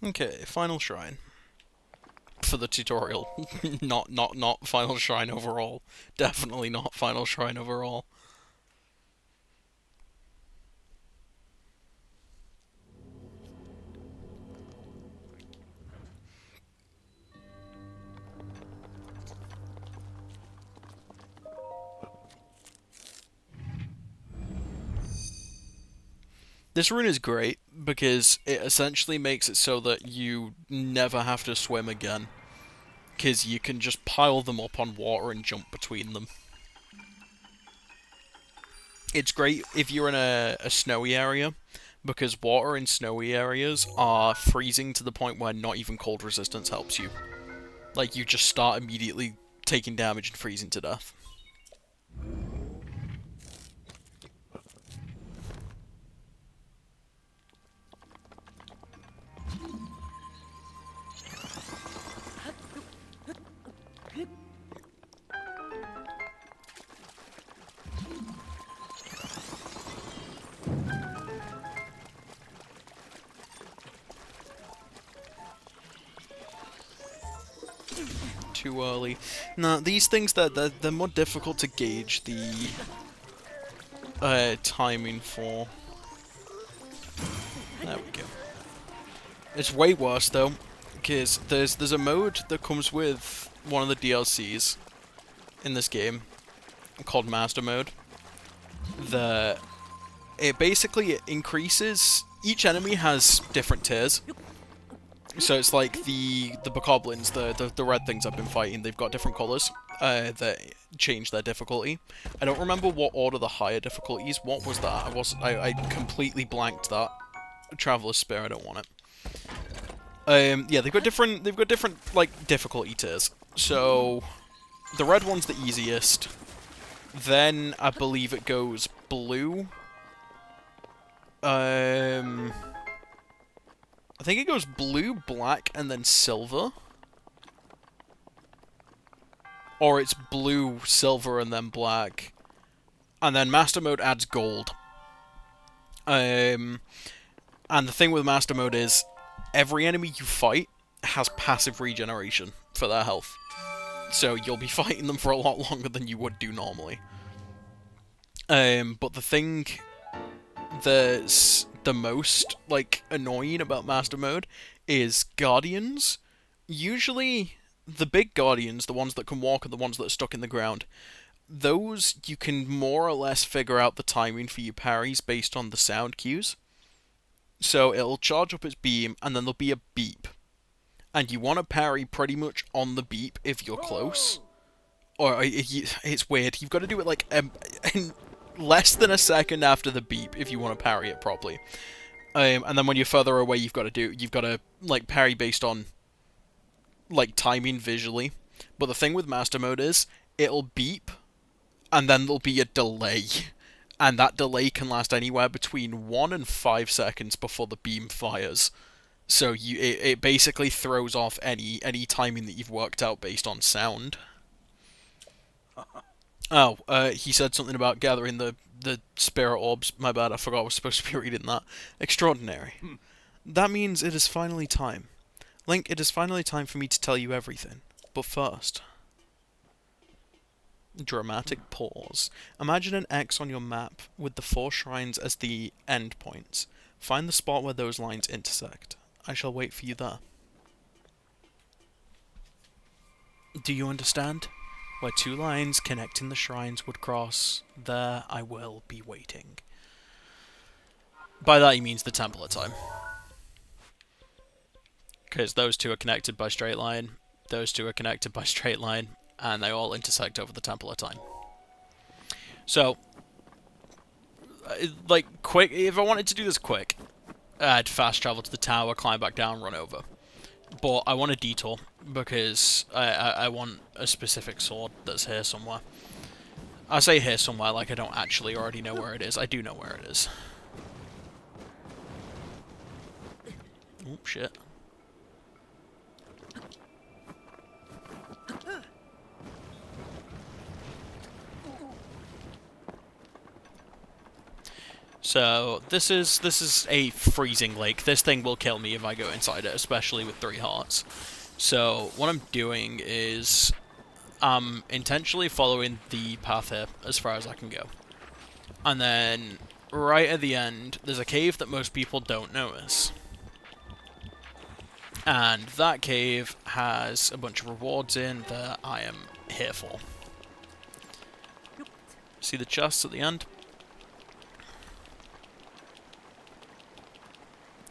Okay, final shrine. For the tutorial. not final shrine overall. Definitely not final shrine overall. This rune is great because it essentially makes it so that you never have to swim again. Because you can just pile them up on water and jump between them. It's great if you're in a snowy area, because water in snowy areas are freezing to the point where not even cold resistance helps you. Like, you just start immediately taking damage and freezing to death. Too early. Nah, these things, they're more difficult to gauge the timing for. There we go. It's way worse though, because there's a mode that comes with one of the DLCs in this game called Master Mode. It basically increases. Each enemy has different tiers. So it's like the bokoblins, the red things I've been fighting. They've got different colours that change their difficulty. I don't remember what order the higher difficulties. What was that? I completely blanked that. Traveler's Spear. I don't want it. Yeah, they've got different like difficulty tiers. So the red one's the easiest. Then I believe it goes blue. I think it goes blue, black, and then silver. Or it's blue, silver, and then black. And then Master Mode adds gold. And the thing with Master Mode is, every enemy you fight has passive regeneration for their health. So you'll be fighting them for a lot longer than you would do normally. But the thing that's the most, like, annoying about Master Mode is Guardians. Usually, the big Guardians, the ones that can walk and the ones that are stuck in the ground, those you can more or less figure out the timing for your parries based on the sound cues. So it'll charge up its beam, and then there'll be a beep. And you want to parry pretty much on the beep if you're close. Or it's weird. You've got to do it like in less than a second after the beep if you want to parry it properly. And then when you're further away, you've got to like parry based on like timing visually. But the thing with Master Mode is it'll beep, and then there'll be a delay, and that delay can last anywhere between 1 and 5 seconds before the beam fires. So it basically throws off any timing that you've worked out based on sound. Oh, he said something about gathering the spirit orbs. My bad, I forgot I was supposed to be reading that. Extraordinary. That means it is finally time. Link, it is finally time for me to tell you everything. But first... Dramatic pause. Imagine an X on your map with the 4 shrines as the endpoints. Find the spot where those lines intersect. I shall wait for you there. Do you understand? Where 2 lines connecting the shrines would cross, there I will be waiting. By that he means the temple of time. Because those 2 are connected by straight line, those 2 are connected by straight line, and they all intersect over the temple of time. So, like, quick, if I wanted to do this quick, I'd fast travel to the tower, climb back down, run over. But I want a detour, because I want a specific sword that's here somewhere. I say here somewhere like I don't actually already know where it is. I do know where it is. Oh, shit. So this is a freezing lake. This thing will kill me if I go inside it, especially with 3 hearts. So what I'm doing is I'm intentionally following the path here as far as I can go. And then right at the end, there's a cave that most people don't notice. And that cave has a bunch of rewards in that I am here for. See the chests at the end?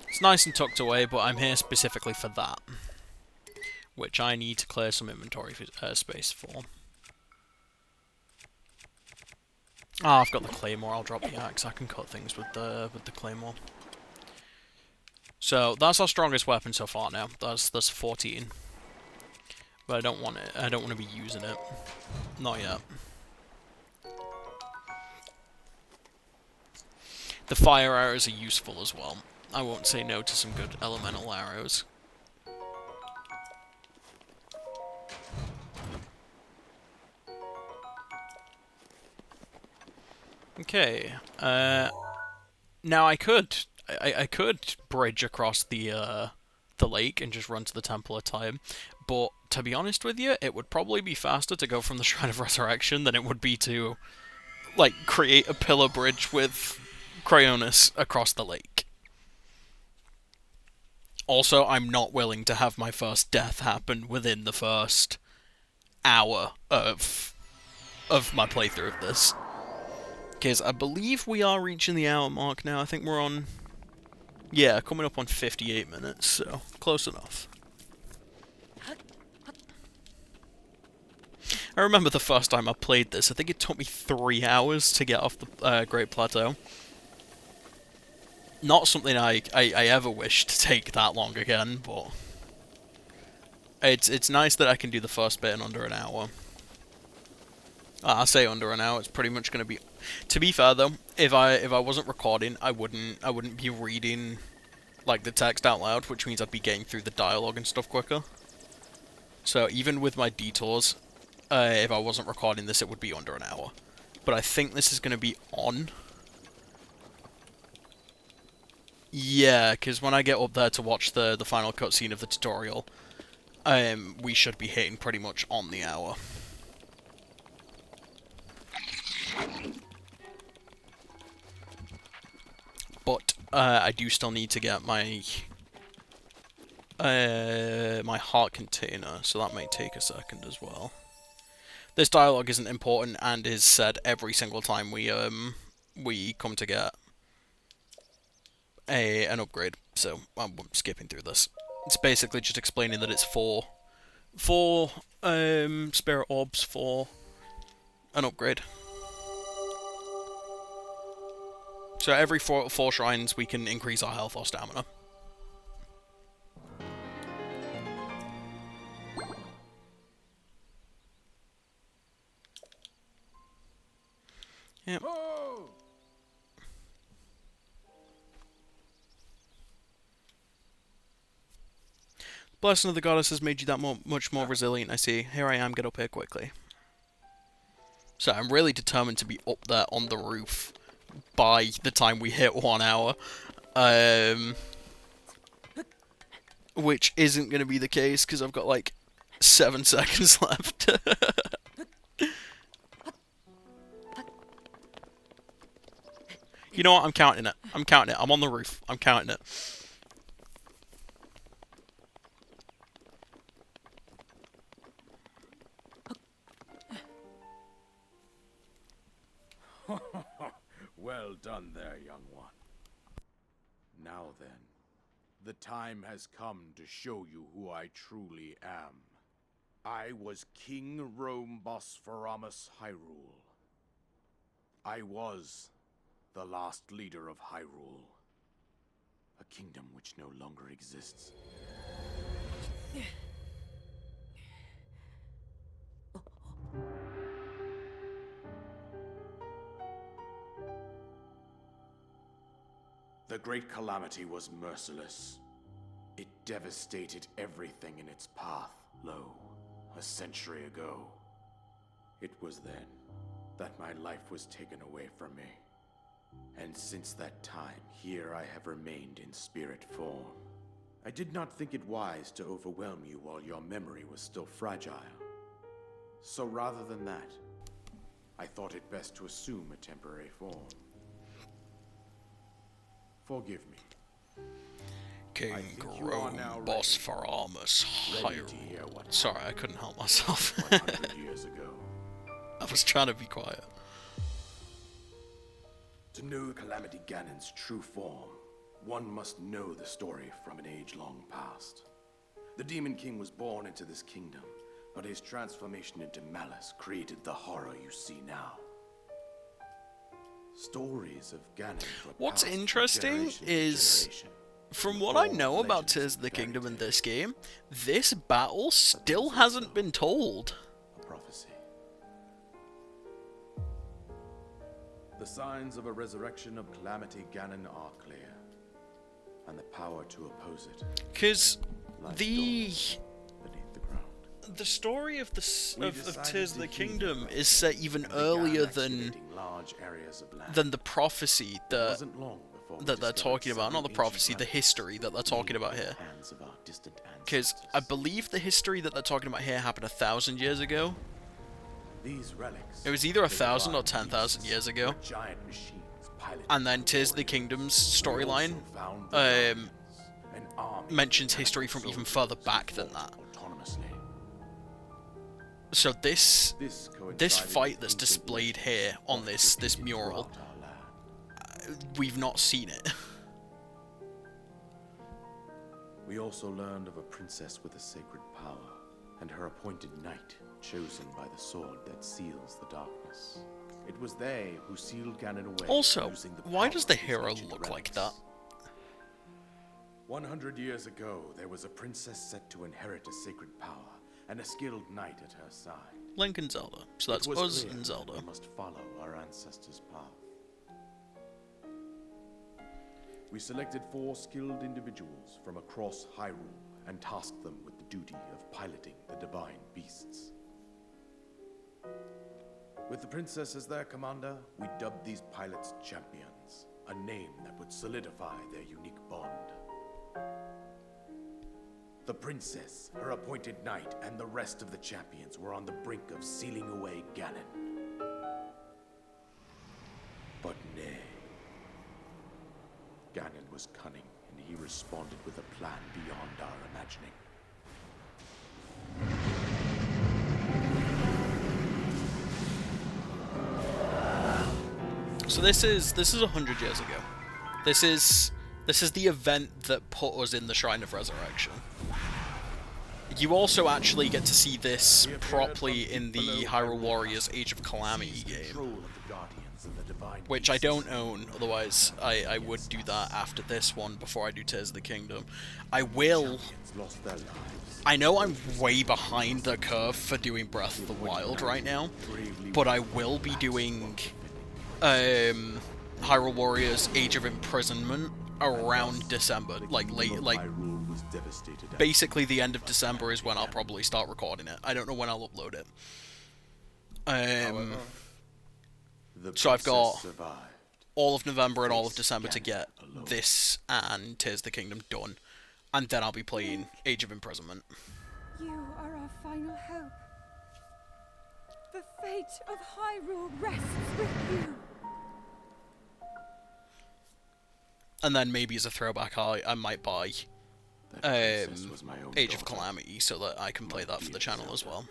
It's nice and tucked away, but I'm here specifically for that. Which I need to clear some inventory space for. Ah, I've got the claymore. I'll drop the axe. I can cut things with the claymore. So that's our strongest weapon so far now. That's 14. But I don't want it. I don't want to be using it. Not yet. The fire arrows are useful as well. I won't say no to some good elemental arrows. Okay. Now I could bridge across the lake and just run to the Temple of Time, but to be honest with you, it would probably be faster to go from the Shrine of Resurrection than it would be to like create a pillar bridge with Cryonis across the lake. Also, I'm not willing to have my first death happen within the first hour of my playthrough of this. Because I believe we are reaching the hour mark now. I think we're on... Yeah, coming up on 58 minutes, so close enough. I remember the first time I played this, I think it took me 3 hours to get off the Great Plateau. Not something I ever wish to take that long again, but... It's nice that I can do the first bit in under an hour. I say under an hour, it's pretty much going to be... To be fair though, if I wasn't recording, I wouldn't be reading like the text out loud, which means I'd be getting through the dialogue and stuff quicker. So even with my detours, if I wasn't recording this, it would be under an hour. But I think this is going to be on. Yeah, because when I get up there to watch the final cutscene of the tutorial, we should be hitting pretty much on the hour. But I do still need to get my my heart container, so that may take a second as well. This dialogue isn't important and is said every single time we come to get an upgrade, so I'm skipping through this. It's basically just explaining that it's four spirit orbs for an upgrade. So every four shrines we can increase our health or stamina. Yep. Blessing of the goddess has made you that much more resilient, I see. Here I am, get up here quickly. So I'm really determined to be up there on the roof by the time we hit 1 hour. Which isn't going to be the case, because I've got like 7 seconds left. You know what? I'm counting it. I'm counting it. I'm on the roof. I'm counting it. Well done there, young one. Now then, the time has come to show you who I truly am. I was King Rome Bosphoramos Hyrule. I was the last leader of Hyrule, a kingdom which no longer exists. The Great Calamity was merciless. It devastated everything in its path. Lo, a century ago, it was then that my life was taken away from me. And since that time, here I have remained in spirit form. I did not think it wise to overwhelm you while your memory was still fragile. So rather than that, I thought it best to assume a temporary form. Forgive me. King Rome, boss for Armus, Hyrule. Sorry, I couldn't help myself. 100 years ago. I was trying to be quiet. To know Calamity Ganon's true form, one must know the story from an age long past. The Demon King was born into this kingdom, but his transformation into malice created the horror you see now. Stories of Ganon were What's passed from interesting generation to is, generation. from what I know about Tears of the Kingdom in this game, this battle still hasn't been told. A prophecy. The signs of a resurrection of Calamity Ganon are clear, and the power to oppose it Because lies the dormant beneath the ground. the story of We of decided Tears of to the heed Kingdom advice is set even and began earlier than excavating large areas of land. the prophecy It that wasn't long before we they're discovered talking about. some Not the ancient prophecy, the relics history that they're talking about in the here. hands of our distant Because ancestors. I believe the history that they're talking about here happened 1,000 years ago. These relics, It was either the 1,000 or divine 10,000 beasts, years ago. were giant machines piloted And then by Tears of the warriors. Kingdom's We storyline also found the um, Guardians, an army mentions of history from even soldiers further who back than fought that. autonomously. So this This fight that's displayed here on this mural, we've not seen it. We also learned of a princess with a sacred power, and her appointed knight, chosen by the sword that seals the darkness. It was they who sealed Ganon away. Also, using the why power does the of his hero ancient look like relics. that? 100 years ago, there was a princess set to inherit a sacred power, and a skilled knight at her side. Link and Zelda. So that's It was us clear and that Zelda. We must follow our ancestors' path. We selected 4 skilled individuals from across Hyrule and tasked them with the duty of piloting the divine beasts. With the princess as their commander, we dubbed these pilots champions, a name that would solidify their unique bond. The princess, her appointed knight, and the rest of the champions were on the brink of sealing away Ganon. But nay. Ganon was cunning, and he responded with a plan beyond our imagining. So this is 100 years ago. This is the event that put us in the Shrine of Resurrection. You also actually get to see this properly in the Hyrule Warriors Age of Calamity game, which I don't own, otherwise I would do that after this one before I do Tears of the Kingdom. I know I'm way behind the curve for doing Breath of the Wild right now, but I will be doing Hyrule Warriors Age of Imprisonment around December, basically the end of December is when I'll probably start recording it. I don't know when I'll upload it. So I've got all of November and all of December to get this and Tears of the Kingdom done, and then I'll be playing Age of Imprisonment. You are our final hope. The fate of Hyrule rests with you. And then maybe as a throwback, I might buy Age of Calamity so that I can play that for the channel as well.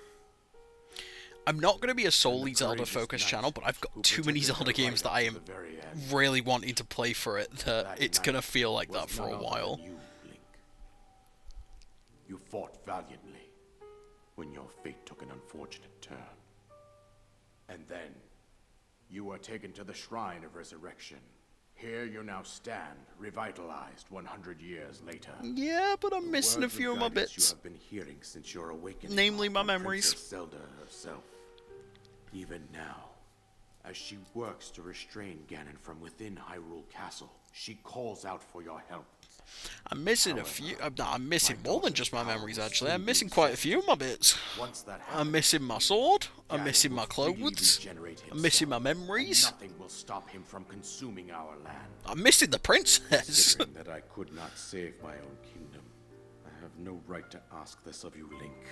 I'm not going to be a solely Zelda-focused channel, but I've got too many Zelda games that I am really wanting to play for it that it's going to feel like that for a while. You fought valiantly when your fate took an unfortunate turn. And then, you were taken to the Shrine of Resurrection. Here you now stand, revitalized 100 years later. Yeah, but I'm missing a few of my bits. You have been hearing since your awakening, namely my from memories. Princess Zelda herself. Even now, as she works to restrain Ganon from within Hyrule Castle, she calls out for your help. I'm missing a few. I'm missing more than just my memories, actually. I'm missing quite a few of my bits. Once that I'm missing my sword. I'm missing my clothes. I'm missing my memories. Nothing will stop him from consuming our land. I'm missing the princess. Considering that I could not save my own kingdom, I have no right to ask this of you, Link.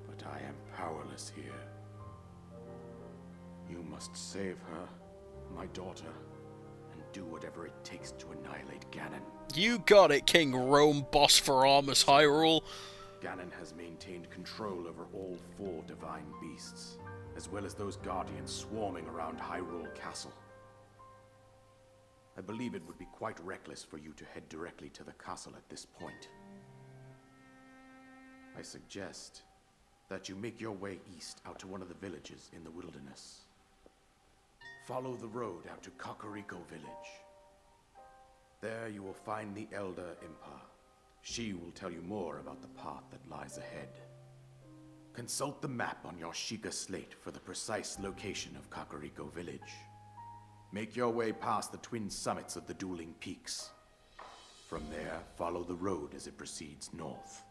But I am powerless here. You must save her, my daughter, and do whatever it takes to annihilate Ganon. You got it, King Rome, boss for Armus Hyrule. Ganon has maintained control over all 4 divine beasts, as well as those guardians swarming around Hyrule Castle. I believe it would be quite reckless for you to head directly to the castle at this point. I suggest that you make your way east out to one of the villages in the wilderness. Follow the road out to Kakariko Village. There you will find the Elder Impa. She will tell you more about the path that lies ahead. Consult the map on your Sheikah slate for the precise location of Kakariko Village. Make your way past the twin summits of the dueling peaks. From there, follow the road as it proceeds north.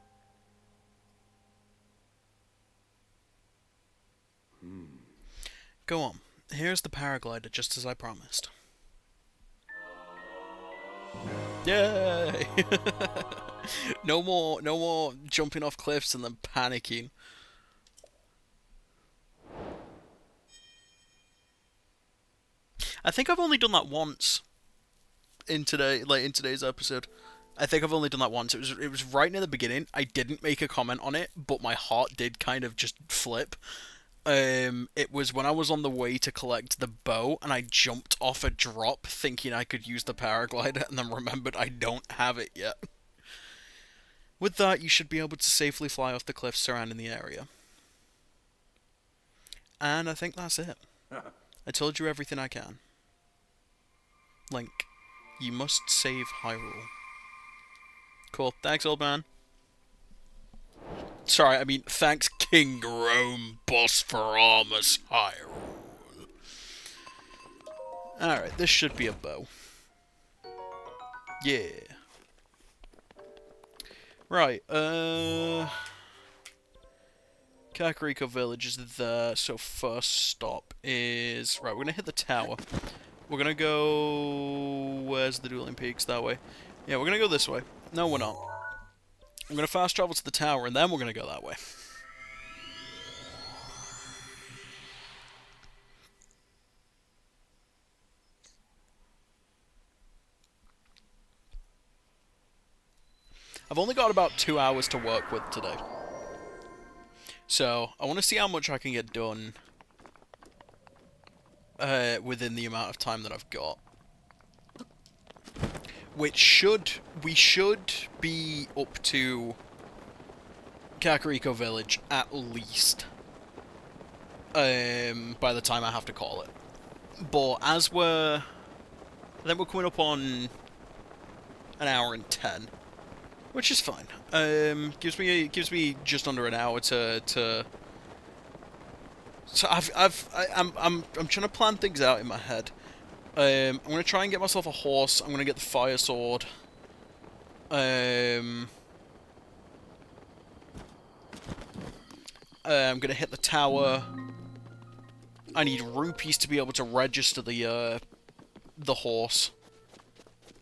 Go on. Here's the paraglider, just as I promised. Yay! No more jumping off cliffs and then panicking. I think I've only done that once in today's episode. I think I've only done that once. It was right near the beginning. I didn't make a comment on it, but my heart did kind of just flip. It was when I was on the way to collect the bow, and I jumped off a drop thinking I could use the paraglider, and then remembered I don't have it yet. With that, you should be able to safely fly off the cliffs surrounding the area. And I think that's it. I told you everything I can. Link, you must save Hyrule. Cool. Thanks, old man. Sorry, I mean, thanks, King Rome, boss for Armus Hyrule. Alright, this should be a bow. Yeah. Right, Kakariko Village is there, so first stop is... Right, we're gonna hit the tower. We're gonna go... Where's the dueling peaks? That way. Yeah, we're gonna go this way. No, we're not. I'm gonna fast travel to the tower, and then we're gonna go that way. I've only got about 2 hours to work with today. So, I want to see how much I can get done within the amount of time that I've got. We should be up to Kakariko Village at least by the time I have to call it. But as I think we're coming up on an hour and 10, which is fine. Gives me just under an hour to. So I'm trying to plan things out in my head. I'm gonna try and get myself a horse. I'm gonna get the fire sword. I'm gonna hit the tower. I need rupees to be able to register the horse.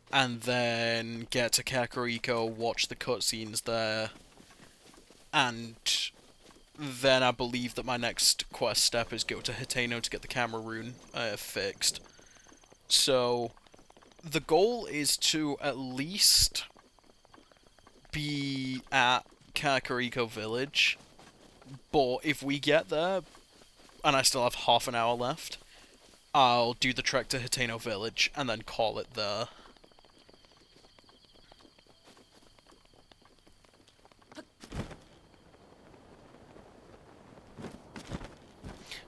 And then get to Kakariko, watch the cutscenes there. And then I believe that my next quest step is go to Hiteno to get the camera rune fixed. So, the goal is to at least be at Kakariko Village. But if we get there, and I still have half an hour left, I'll do the trek to Hiteno Village and then call it there.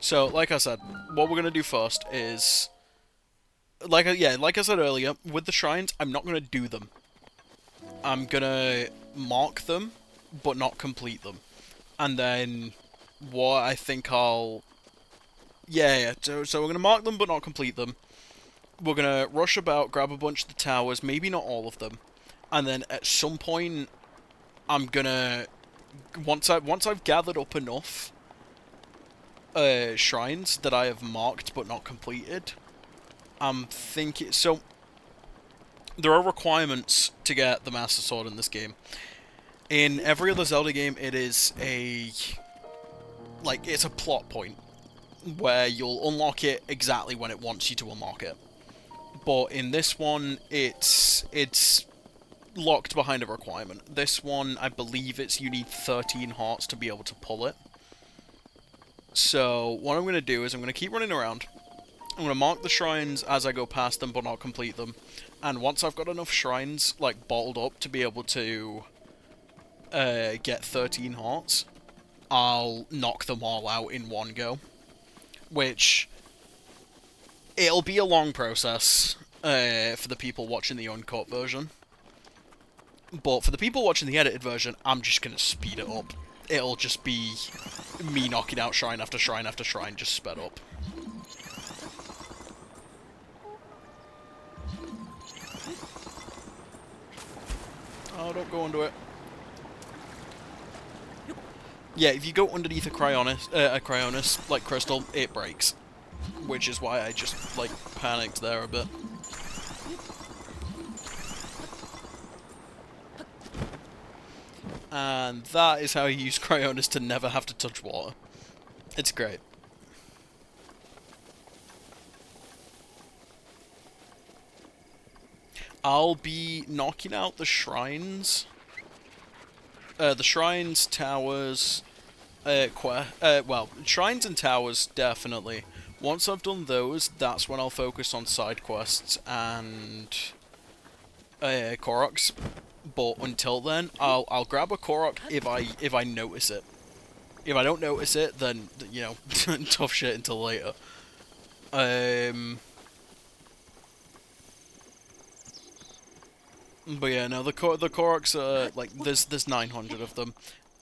So, like I said, what we're going to do first is... Like I said earlier, with the shrines, I'm not going to do them. I'm going to mark them, but not complete them. And then, what I think I'll... So we're going to mark them, but not complete them. We're going to rush about, grab a bunch of the towers, maybe not all of them. And then, at some point, I'm going to once I've gathered up enough shrines that I have marked but not completed, I'm thinking. So there are requirements to get the Master Sword in this game. In every other Zelda game, it is it's a plot point where you'll unlock it exactly when it wants you to unlock it. But in this one, it's locked behind a requirement. This one, I believe you need 13 hearts to be able to pull it. So what I'm going to do is I'm going to keep running around. I'm going to mark the shrines as I go past them, but not complete them. And once I've got enough shrines, like, bottled up to be able to get 13 hearts, I'll knock them all out in one go. Which, it'll be a long process for the people watching the uncut version. But for the people watching the edited version, I'm just going to speed it up. It'll just be me knocking out shrine after shrine after shrine, just sped up. Oh, don't go under it. Yeah, if you go underneath a Cryonis, like crystal, it breaks. Which is why I just, like, panicked there a bit. And that is how you use Cryonis to never have to touch water. It's great. I'll be knocking out the shrines. The shrines, towers, shrines and towers, definitely. Once I've done those, that's when I'll focus on side quests and Koroks. But until then, I'll grab a Korok if I notice it. If I don't notice it, then, you know, tough shit until later. But yeah, no, the Koroks are, like, there's 900 of them.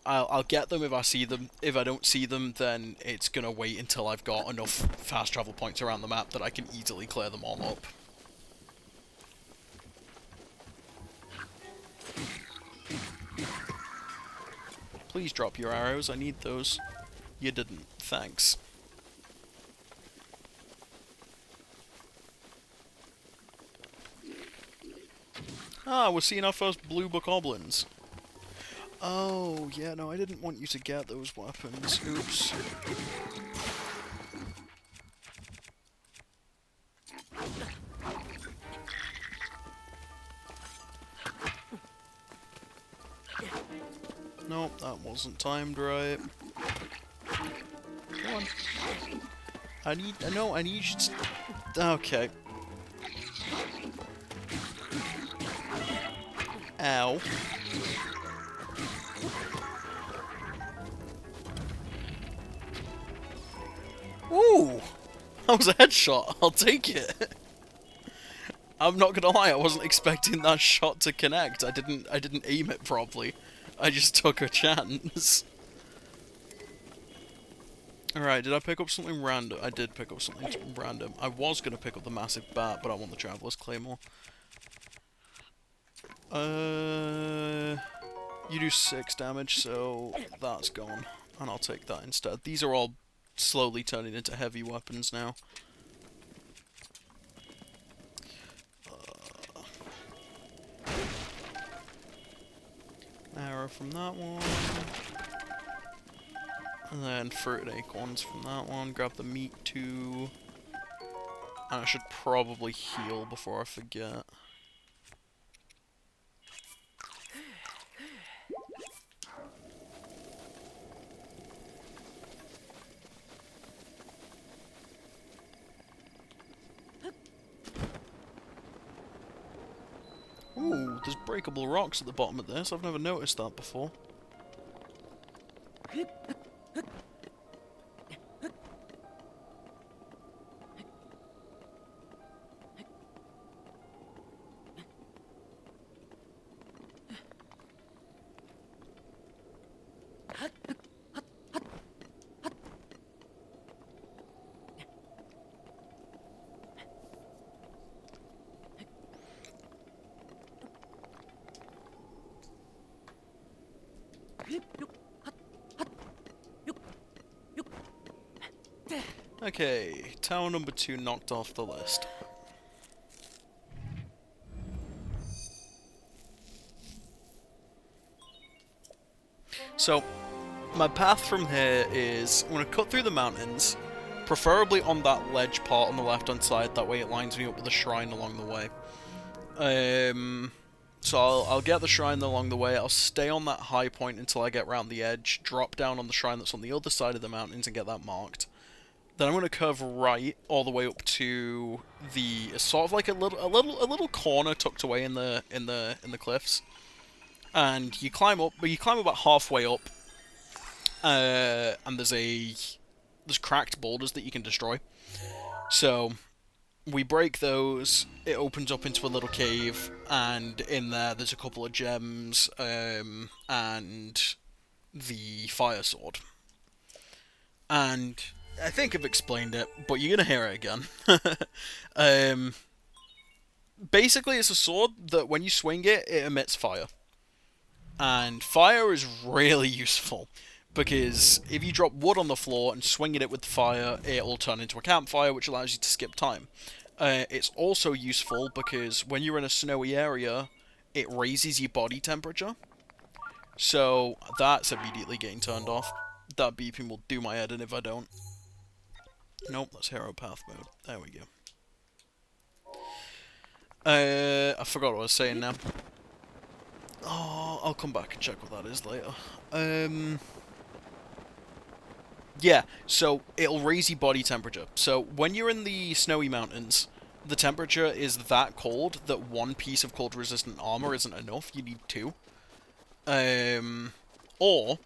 I'll get them if I see them. If I don't see them, then it's gonna wait until I've got enough fast travel points around the map that I can easily clear them all up. Please drop your arrows, I need those. You didn't. Thanks. Ah, we're seeing our first blue bokoblins. Oh, yeah, no, I didn't want you to get those weapons. Oops. Nope, that wasn't timed right. Come on. I need you to... Okay. Ow. Ooh! That was a headshot, I'll take it. I'm not gonna lie, I wasn't expecting that shot to connect. I didn't aim it properly. I just took a chance. Alright, did I pick up something random? I did pick up something random. I was gonna pick up the massive bat, but I want the Traveler's Claymore. You do 6 damage, so that's gone. And I'll take that instead. These are all slowly turning into heavy weapons now. Arrow from that one. And then fruited acorns from that one. Grab the meat too. And I should probably heal before I forget. Ooh, there's breakable rocks at the bottom of this. I've never noticed that before. Okay, tower number 2 knocked off the list. So, my path from here is I'm going to cut through the mountains, preferably on that ledge part on the left-hand side, that way it lines me up with a shrine along the way. So I'll get the shrine along the way, I'll stay on that high point until I get round the edge, drop down on the shrine that's on the other side of the mountains and get that marked. Then I'm going to curve right all the way up to the sort of like a little corner tucked away in the cliffs, and you climb up, but you climb about halfway up, and there's cracked boulders that you can destroy. So we break those. It opens up into a little cave, and in there's a couple of gems, and the fire sword. And I think I've explained it, but you're gonna hear it again. Basically, it's a sword that when you swing it, it emits fire. And fire is really useful, because if you drop wood on the floor and swing it with fire, it will turn into a campfire, which allows you to skip time. It's also useful because when you're in a snowy area, it raises your body temperature. So that's immediately getting turned off. That beeping will do my head in if I don't. Nope, that's hero path mode. There we go. I forgot what I was saying now. Oh, I'll come back and check what that is later. Yeah, so it'll raise your body temperature. So when you're in the snowy mountains, the temperature is that cold that one piece of cold-resistant armor isn't enough. You need two. Or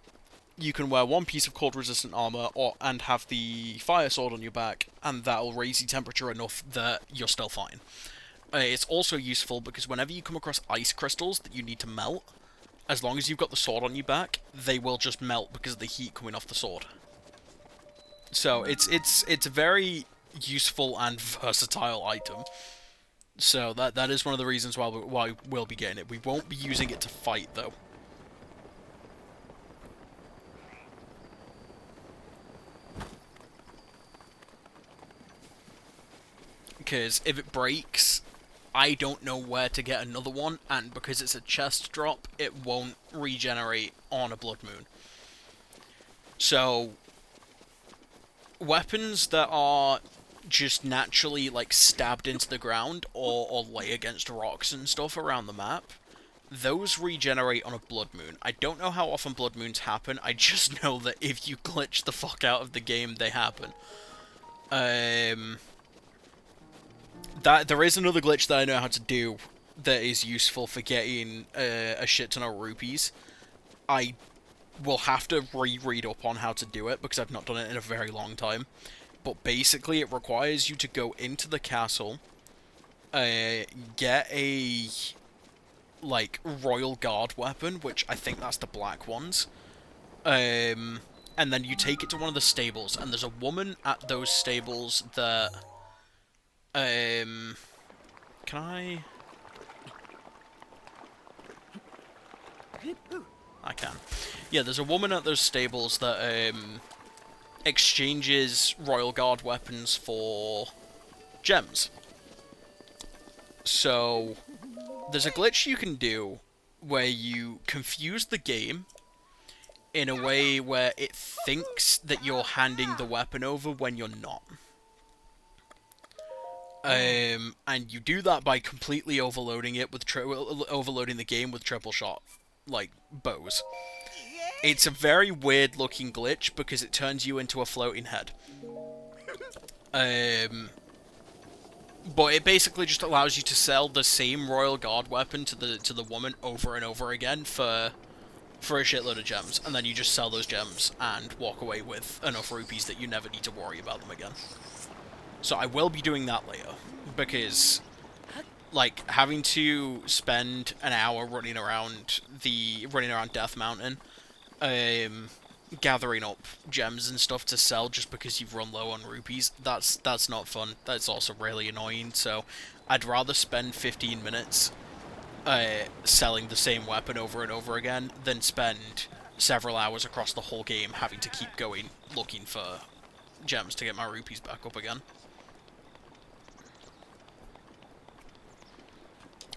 you can wear one piece of cold-resistant armor and have the fire sword on your back, and that'll raise your temperature enough that you're still fine. It's also useful because whenever you come across ice crystals that you need to melt, as long as you've got the sword on your back, they will just melt because of the heat coming off the sword. So it's a very useful and versatile item. So that is one of the reasons why we'll be getting it. We won't be using it to fight though. Because if it breaks, I don't know where to get another one, and because it's a chest drop, it won't regenerate on a blood moon. So weapons that are just naturally like stabbed into the ground or lay against rocks and stuff around the map, those regenerate on a blood moon. I don't know how often blood moons happen, I just know that if you glitch the fuck out of the game, they happen. That there is another glitch that I know how to do that is useful for getting a shit ton of rupees. I will have to reread up on how to do it because I've not done it in a very long time. But basically, it requires you to go into the castle, get a like royal guard weapon, which I think that's the black ones, and then you take it to one of the stables, and there's a woman at those stables that can I can. Yeah, there's a woman at those stables that exchanges royal guard weapons for gems. So there's a glitch you can do where you confuse the game in a way where it thinks that you're handing the weapon over when you're not. And you do that by completely overloading it with overloading the game with triple shot, like bows. It's a very weird looking glitch because it turns you into a floating head. But it basically just allows you to sell the same royal guard weapon to the woman over and over again for a shitload of gems, and then you just sell those gems and walk away with enough rupees that you never need to worry about them again. So I will be doing that later, because like having to spend an hour running around Death Mountain, gathering up gems and stuff to sell just because you've run low on rupees, that's not fun. That's also really annoying. So I'd rather spend 15 minutes selling the same weapon over and over again than spend several hours across the whole game having to keep going looking for gems to get my rupees back up again.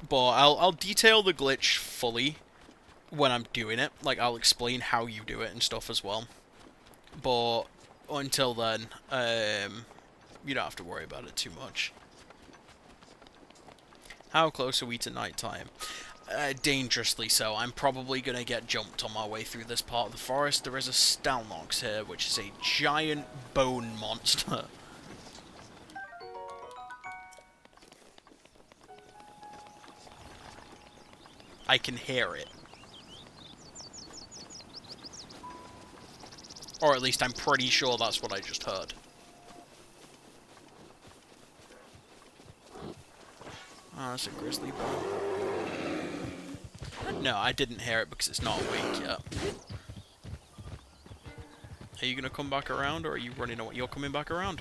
But I'll detail the glitch fully when I'm doing it. Like, I'll explain how you do it and stuff as well. But until then, you don't have to worry about it too much. How close are we to nighttime? Dangerously so. I'm probably going to get jumped on my way through this part of the forest. There is a Stalnox here, which is a giant bone monster. I can hear it. Or at least I'm pretty sure that's what I just heard. Oh, that's a grizzly bear. No, I didn't hear it because it's not awake yet. Are you going to come back around, or are you running away? You're coming back around.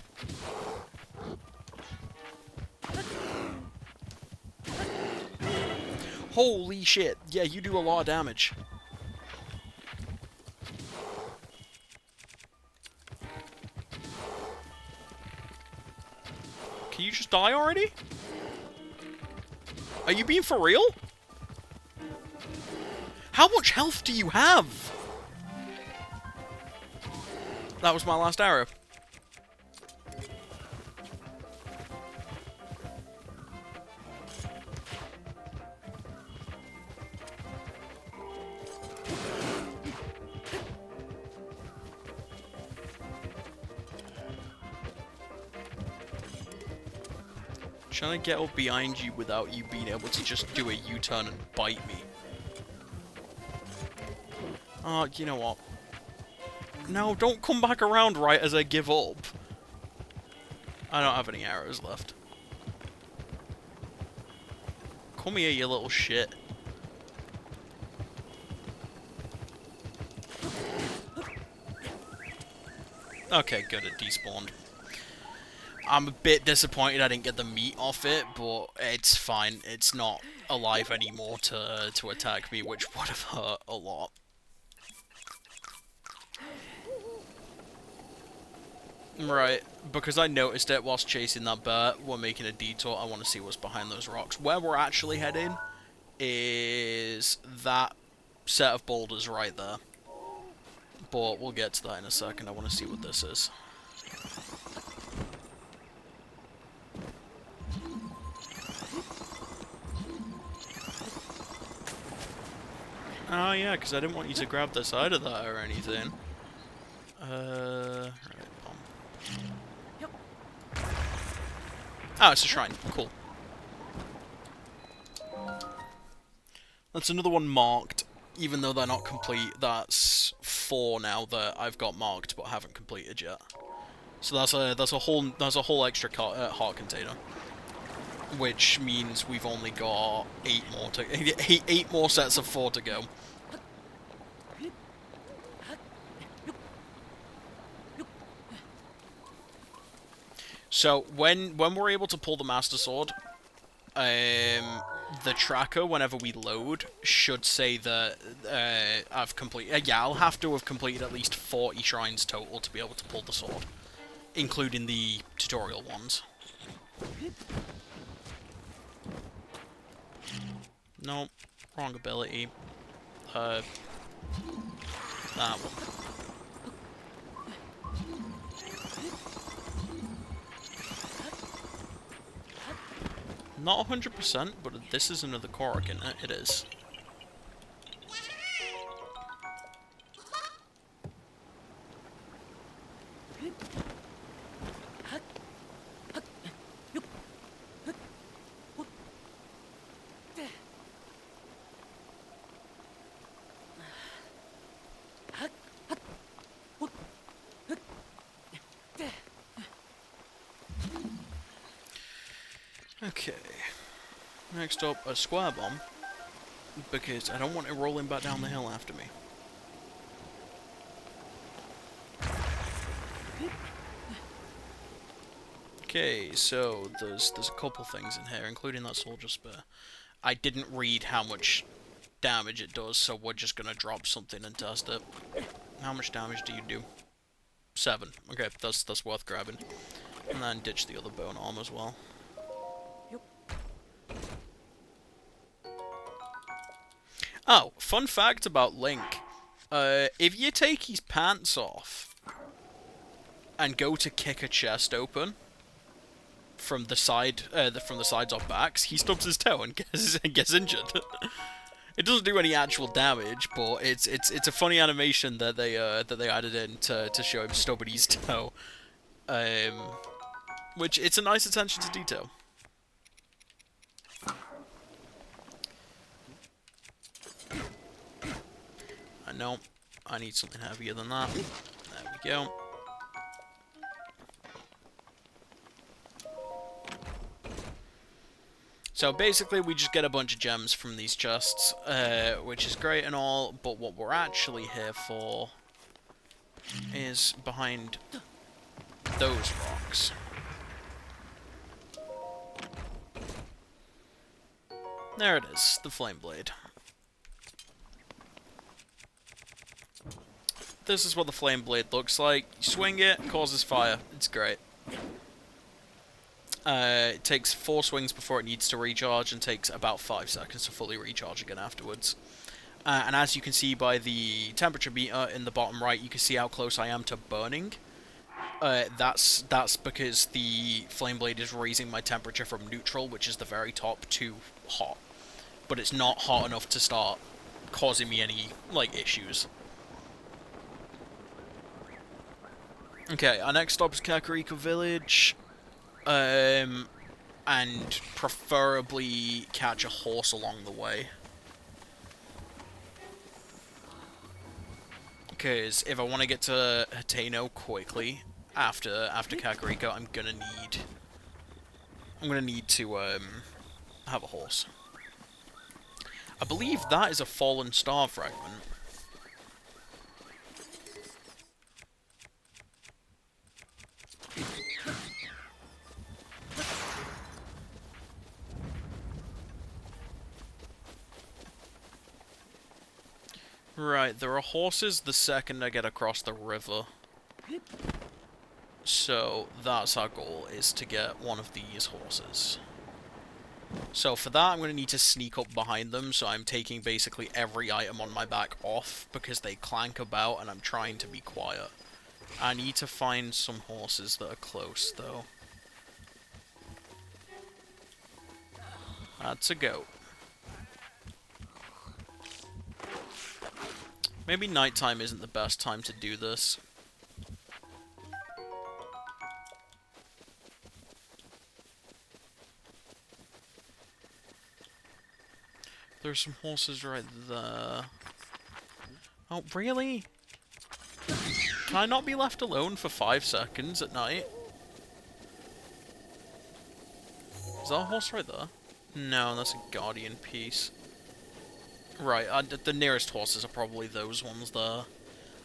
Holy shit! Yeah, you do a lot of damage. Can you just die already? Are you being for real? How much health do you have? That was my last arrow. Trying to get up behind you without you being able to just do a U-turn and bite me. Oh, you know what? No, don't come back around right as I give up. I don't have any arrows left. Come here, you little shit. Okay, good, it despawned. I'm a bit disappointed I didn't get the meat off it, but it's fine. It's not alive anymore to attack me, which would have hurt a lot. Right, because I noticed it whilst chasing that bear, we're making a detour. I want to see what's behind those rocks. Where we're actually heading is that set of boulders right there. But we'll get to that in a second. I want to see what this is. Oh yeah, because I didn't want you to grab the side of that or anything. Right, oh, it's a shrine. Cool. That's another one marked, even though they're not complete. That's 4 now that I've got marked but haven't completed yet. So that's a whole extra heart container, which means we've only got 8 more to eight more sets of 4 to go. So when we're able to pull the Master Sword, the tracker, whenever we load, should say that I've completed. Yeah, I'll have to have completed at least 40 shrines total to be able to pull the sword, including the tutorial ones. Nope, wrong ability. That one. Not 100%, but this is another Korok in it. It is. Okay. Next up, a square bomb, because I don't want it rolling back down the hill after me. Okay, so there's a couple things in here, including that soldier spear. I didn't read how much damage it does, so we're just gonna drop something and test it. How much damage do you do? 7. Okay, that's worth grabbing. And then ditch the other bone arm as well. Oh, fun fact about Link. If you take his pants off and go to kick a chest open from the sides or backs, he stubs his toe and gets injured. It doesn't do any actual damage, but it's a funny animation that they added in to show him stubbing his toe. Which it's a nice attention to detail. I know. I need something heavier than that. There we go. So basically we just get a bunch of gems from these chests, which is great and all, but what we're actually here for is behind those rocks. There it is, the flame blade. This is what the flame blade looks like. You swing it, causes fire. It's great. It takes 4 swings before it needs to recharge and takes about 5 seconds to fully recharge again afterwards. And as you can see by the temperature meter in the bottom right, you can see how close I am to burning. That's because the flame blade is raising my temperature from neutral, which is the very top, to hot. But it's not hot enough to start causing me any, like, issues. Okay, our next stop is Kakariko Village. And preferably catch a horse along the way. Because if I want to get to Hateno quickly after Kakariko, I'm gonna need to have a horse. I believe that is a fallen star fragment. Right, there are horses the second I get across the river. So, that's our goal, is to get one of these horses. So for that, I'm going to need to sneak up behind them, so I'm taking basically every item on my back off, because they clank about and I'm trying to be quiet. I need to find some horses that are close, though. That's a goat. Maybe nighttime isn't the best time to do this. There's some horses right there. Oh, really? Can I not be left alone for 5 seconds at night? Is that a horse right there? No, that's a guardian piece. Right, the nearest horses are probably those ones there.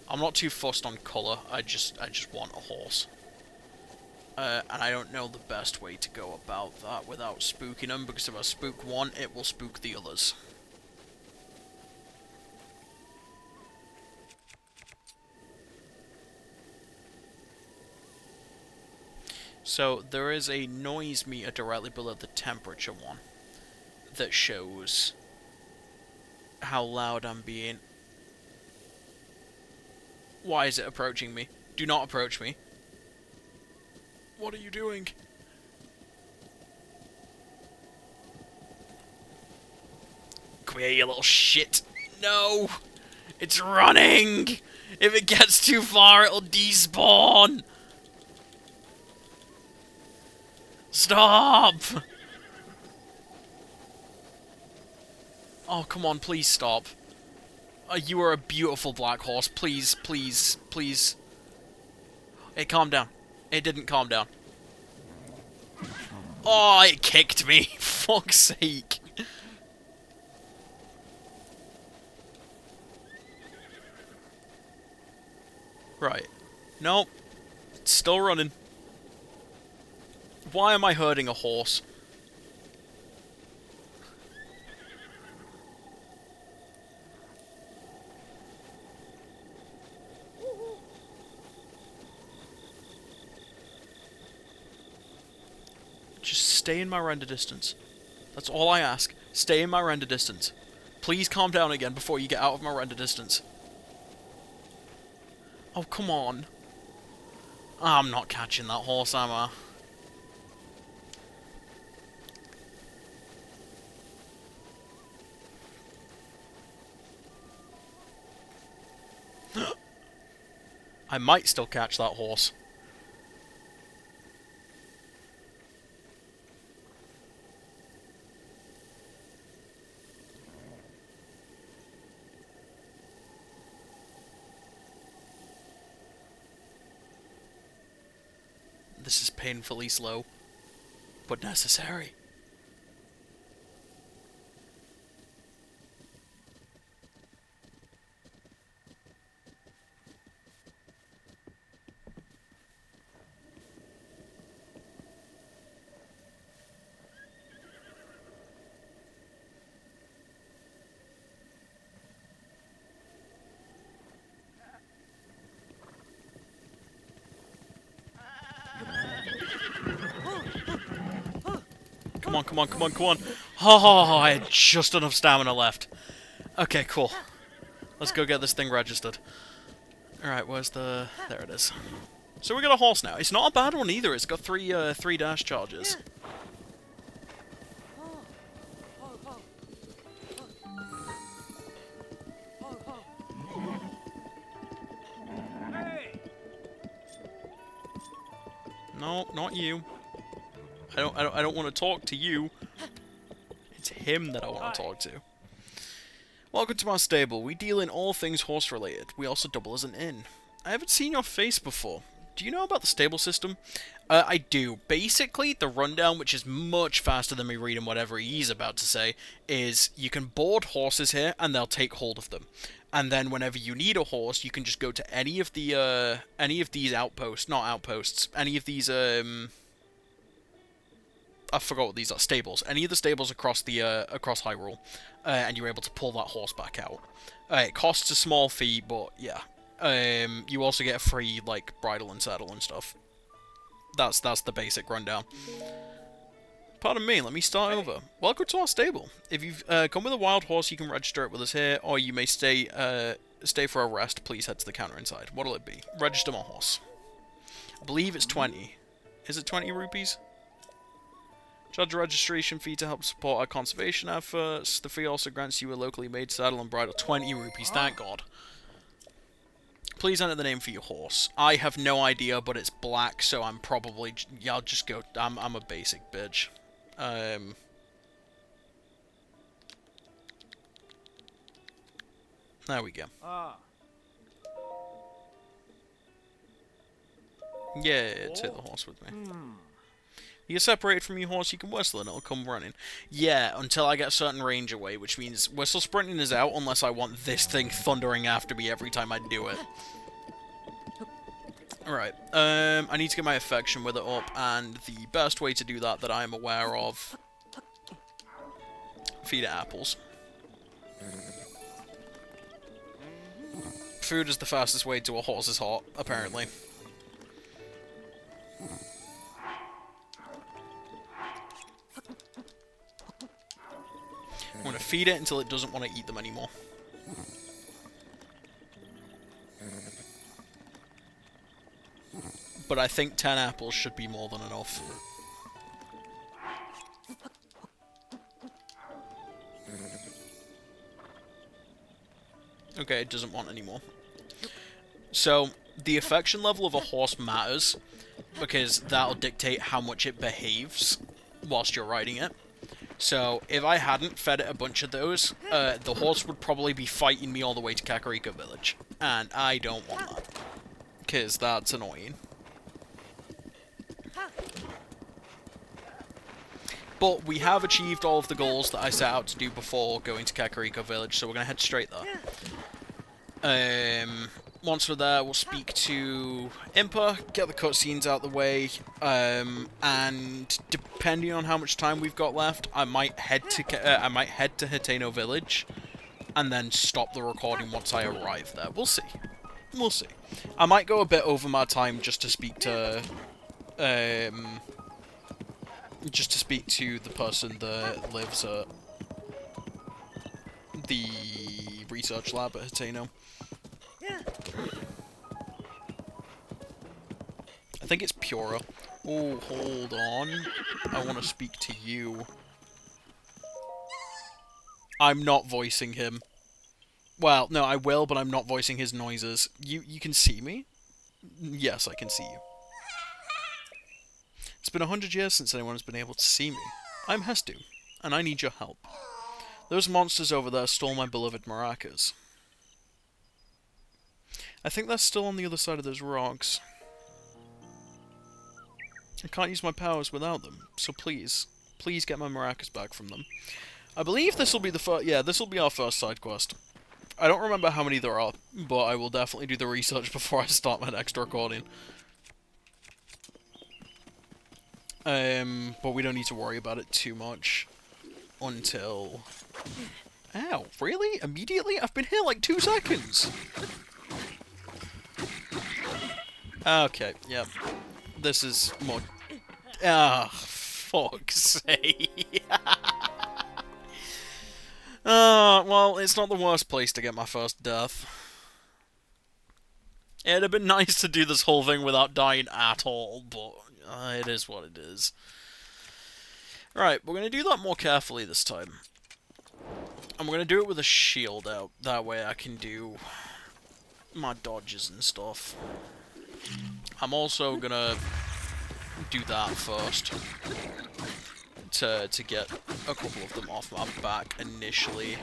I'm not too fussed on colour, I just want a horse. And I don't know the best way to go about that without spooking them, because if I spook one, it will spook the others. So, there is a noise meter directly below the temperature one that shows how loud I'm being. Why is it approaching me? Do not approach me. What are you doing? Come here, you little shit. No! It's running! If it gets too far, it'll despawn! Stop! Oh, come on, please stop. You are a beautiful black horse. Please, please, please. Hey, calm down. It didn't calm down. Oh, it kicked me. Fuck's sake. Right. Nope. It's still running. Why am I herding a horse? stay in my render distance. That's all I ask. Stay in my render distance. Please calm down again before you get out of my render distance. Oh, come on. I'm not catching that horse, am I? I might still catch that horse. This is painfully slow, but necessary. Come on, come on, come on, come on. Oh, I had just enough stamina left. Okay, cool. Let's go get this thing registered. Alright, where's the... There it is. So we got a horse now. It's not a bad one either. It's got three dash charges. No, not you. I don't want to talk to you. It's him that I want to talk to. Welcome to our stable. We deal in all things horse-related. We also double as an inn. I haven't seen your face before. Do you know about the stable system? I do. Basically, the rundown, which is much faster than me reading whatever he's about to say, is you can board horses here, and they'll take hold of them. And then whenever you need a horse, you can just go to any of these outposts, not outposts, any of these, I forgot what these are, stables. Any of the stables across across Hyrule, and you're able to pull that horse back out. It costs a small fee, but yeah. You also get a free, like, bridle and saddle and stuff. That's the basic rundown. Pardon me, let me start over. Welcome to our stable. If you've come with a wild horse, you can register it with us here, or you may stay for a rest. Please head to the counter inside. What'll it be? Register my horse. I believe it's 20. Is it 20 rupees? Charge a registration fee to help support our conservation efforts. The fee also grants you a locally made saddle and bridle. 20 rupees, thank God. Please enter the name for your horse. I have no idea, but it's black, so I'm probably... Yeah, I'll just go... I'm a basic bitch. There we go. Yeah, take the horse with me. You're separated from your horse, you can whistle and it'll come running. Yeah, until I get a certain range away, which means whistle sprinting is out unless I want this thing thundering after me every time I do it. Alright, I need to get my affection with it up, and the best way to do that I am aware of... Feed it apples. Food is the fastest way to a horse's heart, apparently. I'm going to feed it until it doesn't want to eat them anymore. But I think 10 apples should be more than enough. Okay, it doesn't want any more. So, the affection level of a horse matters, because that'll dictate how much it behaves whilst you're riding it. So, if I hadn't fed it a bunch of those, the horse would probably be fighting me all the way to Kakariko Village. And I don't want that. Because that's annoying. But we have achieved all of the goals that I set out to do before going to Kakariko Village, so we're going to head straight there. Once we're there, we'll speak to Impa, get the cutscenes out the way, and depending on how much time we've got left, I might head to Hiteno Village, and then stop the recording once I arrive there. We'll see. We'll see. I might go a bit over my time just to speak to just to speak to the person that lives at the research lab at Hateno. I think it's Pura. Oh, hold on. I want to speak to you. I'm not voicing him. Well, no, I will, but I'm not voicing his noises. You can see me? Yes, I can see you. It's been 100 years since anyone has been able to see me. I'm Hestu, and I need your help. Those monsters over there stole my beloved maracas. I think they're still on the other side of those rocks. I can't use my powers without them, so please get my maracas back from them. I believe this will be the first. Yeah, this will be our first side quest. I don't remember how many there are, but I will definitely do the research before I start my next recording. But we don't need to worry about it too much until... Ow, really? Immediately? I've been here like 2 seconds! Okay, yep. This is more... Ah, fuck's sake. Well, it's not the worst place to get my first death. It'd have been nice to do this whole thing without dying at all, but it is what it is. Right, we're going to do that more carefully this time. And we're going to do it with a shield out. That way I can do my dodges and stuff. I'm also going to do that first. To get a couple of them off my back initially.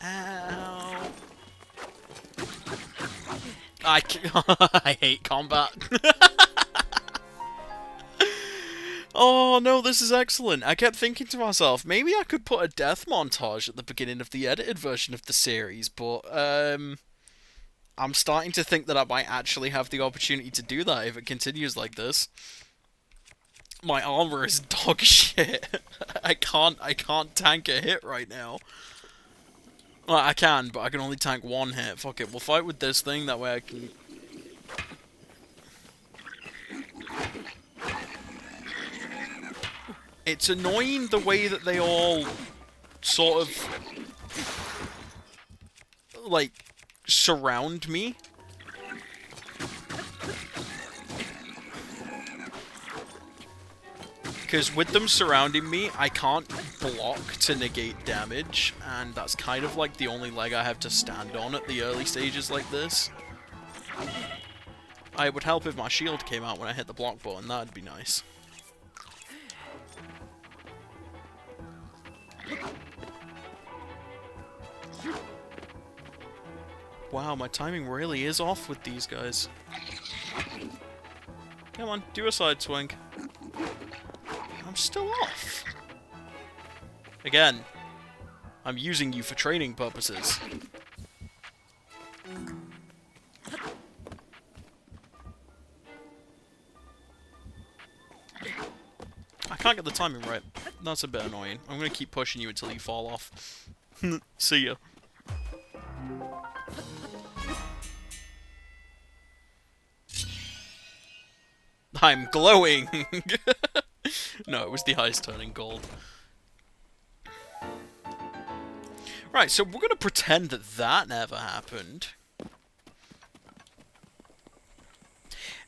Ow. I hate combat. Oh no, this is excellent. I kept thinking to myself, maybe I could put a death montage at the beginning of the edited version of the series, but I'm starting to think that I might actually have the opportunity to do that if it continues like this. My armor is dog shit. I can't tank a hit right now. Well, I can, but I can only tank 1 hit. Fuck it, we'll fight with this thing, that way I can... It's annoying the way that they all sort of like surround me. Because with them surrounding me, I can't block to negate damage, and that's kind of like the only leg I have to stand on at the early stages like this. It would help if my shield came out when I hit the block button, that'd be nice. Wow, my timing really is off with these guys. Come on, do a side swing. I'm still off. Again, I'm using you for training purposes. I can't get the timing right. That's a bit annoying. I'm gonna keep pushing you until you fall off. See ya. I'm glowing! No, it was the eyes turning gold. Right, so we're gonna pretend that that never happened.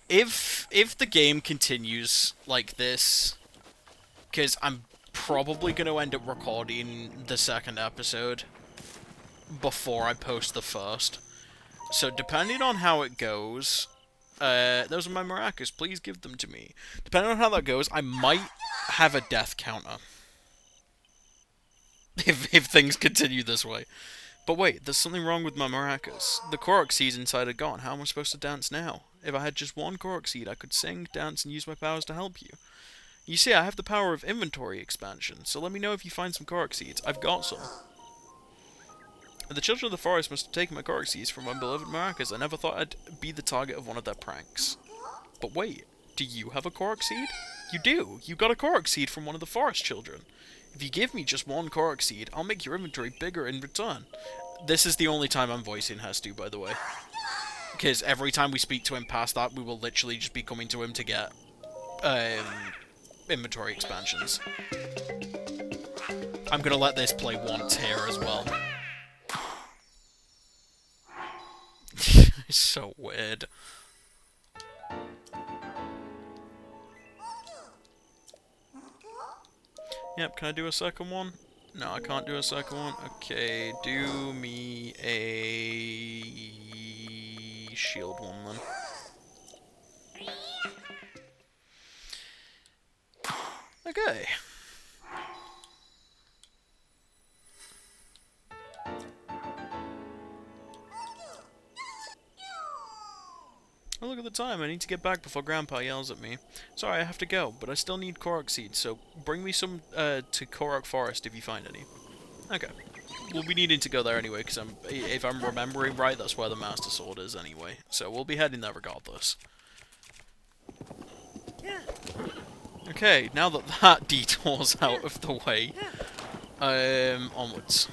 If the game continues like this, because I'm probably going to end up recording the second episode before I post the first. So depending on how it goes, those are my maracas, please give them to me. Depending on how that goes, I might have a death counter. If things continue this way. But wait, there's something wrong with my maracas. The Korok seeds inside are gone. How am I supposed to dance now? If I had just 1 Korok seed, I could sing, dance, and use my powers to help you. You see, I have the power of inventory expansion, so let me know if you find some Korok seeds. I've got some. The children of the forest must have taken my Korok seeds from my beloved maracas. I never thought I'd be the target of one of their pranks. But wait, do you have a Korok seed? You do! You got a Korok seed from one of the forest children. If you give me just 1 Korok seed, I'll make your inventory bigger in return. This is the only time I'm voicing Hestu, by the way. Because every time we speak to him past that, we will literally just be coming to him to get inventory expansions. I'm gonna let this play once here as well. It's so weird. Yep, can I do a second one? No, I can't do a second one. Okay, do me a shield one then. Okay. Oh, look at the time. I need to get back before Grandpa yells at me. Sorry, I have to go, but I still need Korok seeds, so bring me some to Korok Forest if you find any. Okay. We'll be needing to go there anyway, because if I'm remembering right, that's where the Master Sword is anyway. So we'll be heading there regardless. Okay, now that that detour's out of the way, onwards.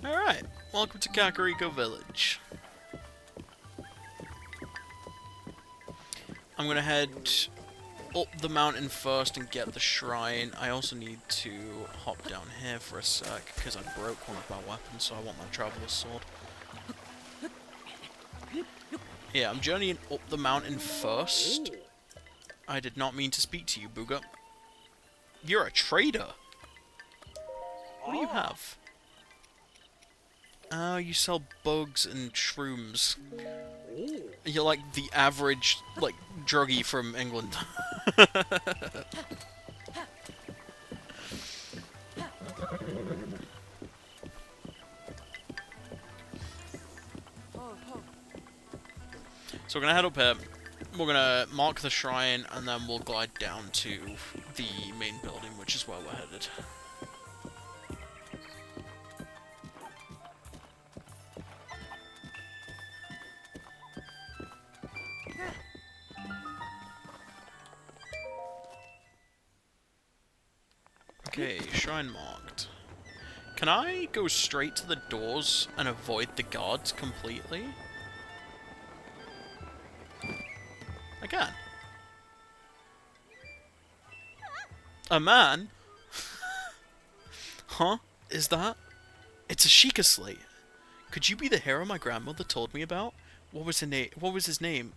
Alright, welcome to Kakariko Village. I'm gonna head up the mountain first and get the shrine. I also need to hop down here for a sec, because I broke one of my weapons, so I want my Traveler's Sword. Yeah, I'm journeying up the mountain first. I did not mean to speak to you, Booga. You're a trader! What do you have? Oh, you sell bugs and shrooms. You're like the average, like, druggie from England. So we're gonna head up here, we're gonna mark the shrine, and then we'll glide down to the main building, which is where we're headed. Okay, shrine marked. Can I go straight to the doors and avoid the guards completely? I can. A man? Huh? Is that? It's a Sheikah slate. Could you be the hero my grandmother told me about? What was his name?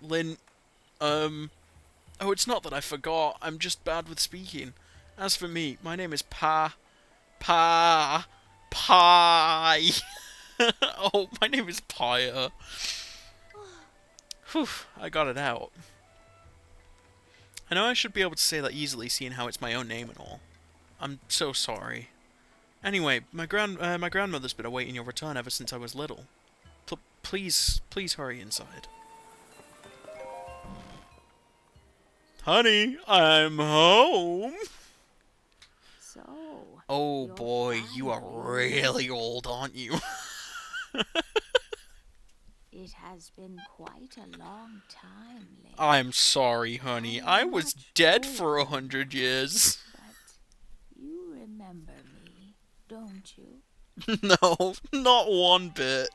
Lin... Oh, it's not that I forgot. I'm just bad with speaking. As for me, my name is Pie. Oh, my name is Pia. Whew, I got it out. I know I should be able to say that easily, seeing how it's my own name and all. I'm so sorry. Anyway, my grandmother's been awaiting your return ever since I was little. Please hurry inside. Honey, I'm home! So... Oh boy, you are really old, aren't you? It has been quite a long time, Lane. I'm sorry, honey. I was dead for 100 years. But you remember me, don't you? No, not one bit.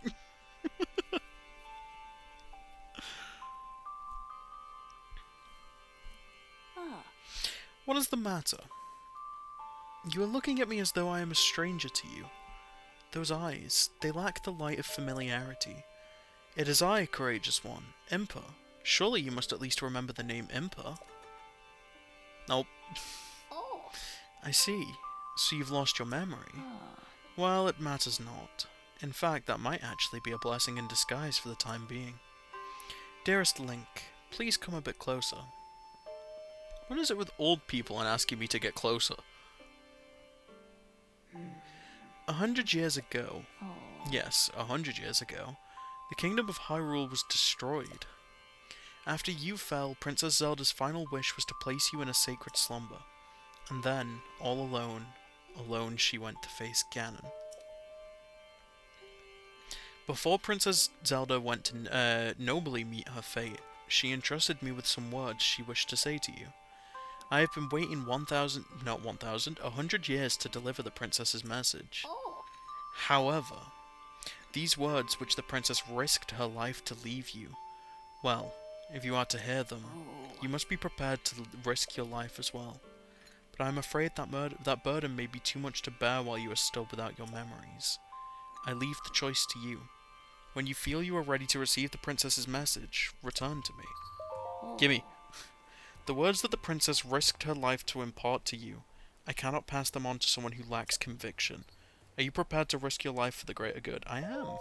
What is the matter? You are looking at me as though I am a stranger to you. Those eyes, they lack the light of familiarity. It is I, courageous one, Impa. Surely you must at least remember the name Impa. Nope. Oh. I see. So you've lost your memory. Well, it matters not. In fact, that might actually be a blessing in disguise for the time being. Dearest Link, please come a bit closer. What is it with old people and asking me to get closer? 100 years ago, Oh, yes, 100 years ago, the kingdom of Hyrule was destroyed. After you fell, Princess Zelda's final wish was to place you in a sacred slumber. And then, all alone she went to face Ganon. Before Princess Zelda went to nobly meet her fate, she entrusted me with some words she wished to say to you. I have been waiting 100 years to deliver the princess's message. oh, However, these words which the princess risked her life to leave you, well, if you are to hear them, oh. you must be prepared to risk your life as well. But I am afraid that burden may be too much to bear while you are still without your memories. I leave the choice to you. When you feel you are ready to receive the princess's message, return to me. Gimme. The words that the princess risked her life to impart to you, I cannot pass them on to someone who lacks conviction. Are you prepared to risk your life for the greater good? I am.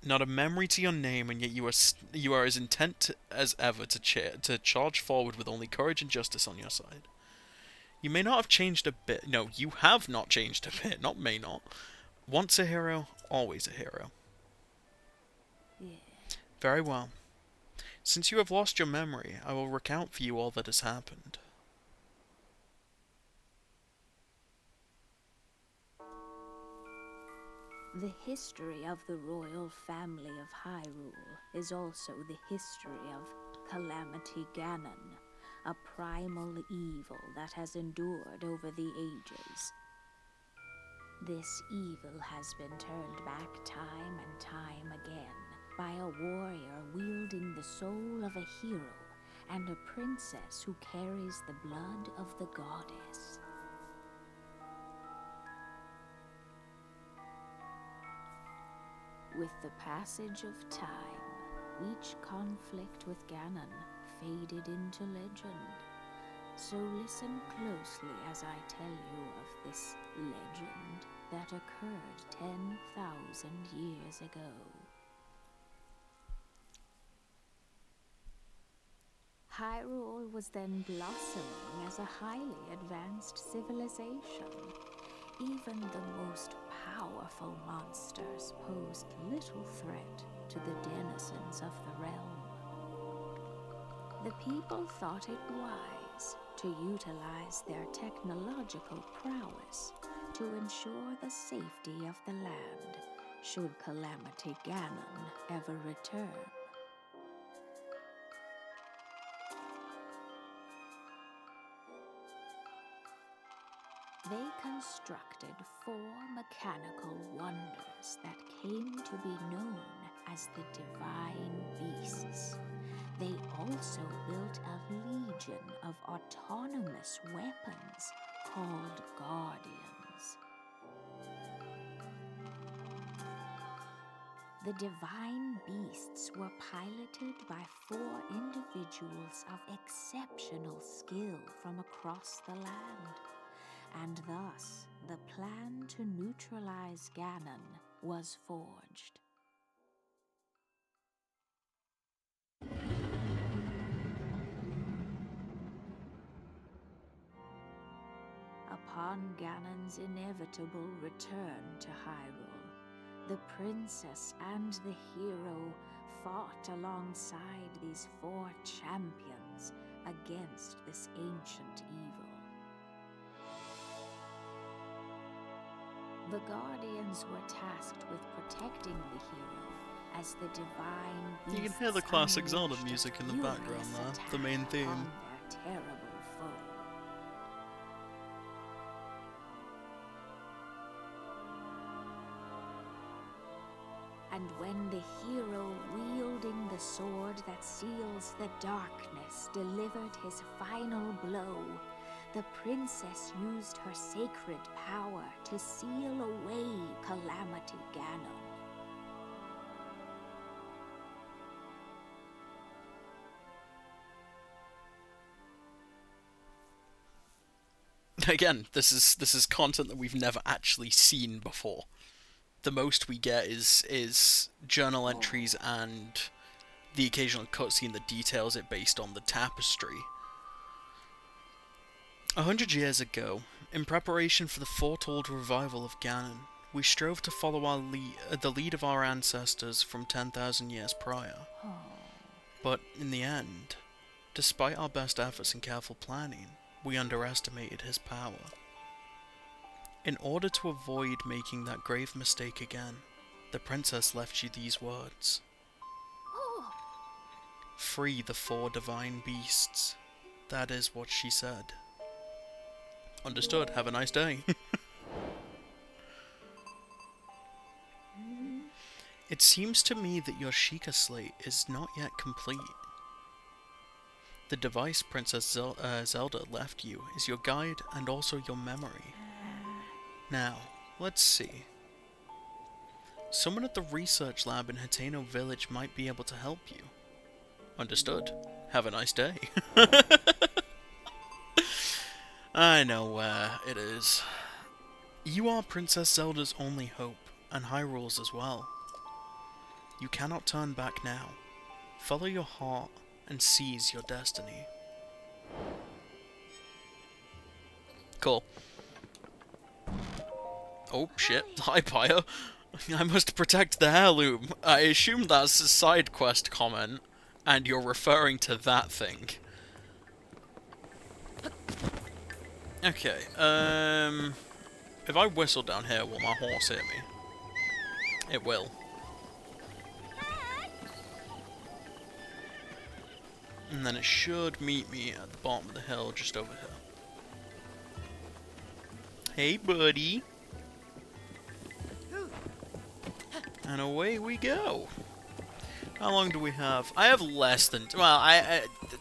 Not a memory to your name, and yet you are as intent as ever to charge forward with only courage and justice on your side. You may not have changed a bit. No, you have not changed a bit. Not may not. Once a hero, always a hero. Yeah. Very well. Since you have lost your memory, I will recount for you all that has happened. The history of the royal family of Hyrule is also the history of Calamity Ganon, a primal evil that has endured over the ages. This evil has been turned back time and time again by a warrior wielding the soul of a hero and a princess who carries the blood of the goddess. With the passage of time, each conflict with Ganon faded into legend. So listen closely as I tell you of this legend that occurred 10,000 years ago. Hyrule was then blossoming as a highly advanced civilization. Even the most powerful monsters posed little threat to the denizens of the realm. The people thought it wise to utilize their technological prowess to ensure the safety of the land should Calamity Ganon ever return. They constructed 4 mechanical wonders that came to be known as the Divine Beasts. They also built a legion of autonomous weapons called Guardians. The Divine Beasts were piloted by 4 individuals of exceptional skill from across the land. And thus, the plan to neutralize Ganon was forged. Upon Ganon's inevitable return to Hyrule, the princess and the hero fought alongside these 4 champions against this ancient evil. The Guardians were tasked with protecting the hero as the divine beasts You can hear the classic Zelda unleashed music in the furious background there, attack the main theme. on their terrible foe. And when the hero wielding the sword that seals the darkness delivered his final blow, the princess used her sacred power to seal away Calamity Ganon. Again, this is content that we've never actually seen before. The most we get is journal entries and the occasional cutscene that details it based on the tapestry. 100 years ago, In preparation for the foretold revival of Ganon, we strove to follow the lead of our ancestors from 10,000 years prior. But in the end, despite our best efforts and careful planning, we underestimated his power. In order to avoid making that grave mistake again, the princess left you these words. Free the 4 divine beasts. That is what she said. Understood. Have a nice day. It seems to me that your Sheikah slate is not yet complete. The device Princess Zelda left you is your guide and also your memory. Now, let's see. Someone at the research lab in Hateno Village might be able to help you. Understood. Have a nice day. I know where it is. You are Princess Zelda's only hope, and Hyrule's as well. You cannot turn back now. Follow your heart and seize your destiny. Cool. Oh shit, hi Pyre. I must protect the heirloom. I assume that's a side quest comment, and you're referring to that thing. Okay, if I whistle down here, will my horse hit me? It will. And then it should meet me at the bottom of the hill, just over here. Hey, buddy! And away we go! How long do we have? I have less than... well,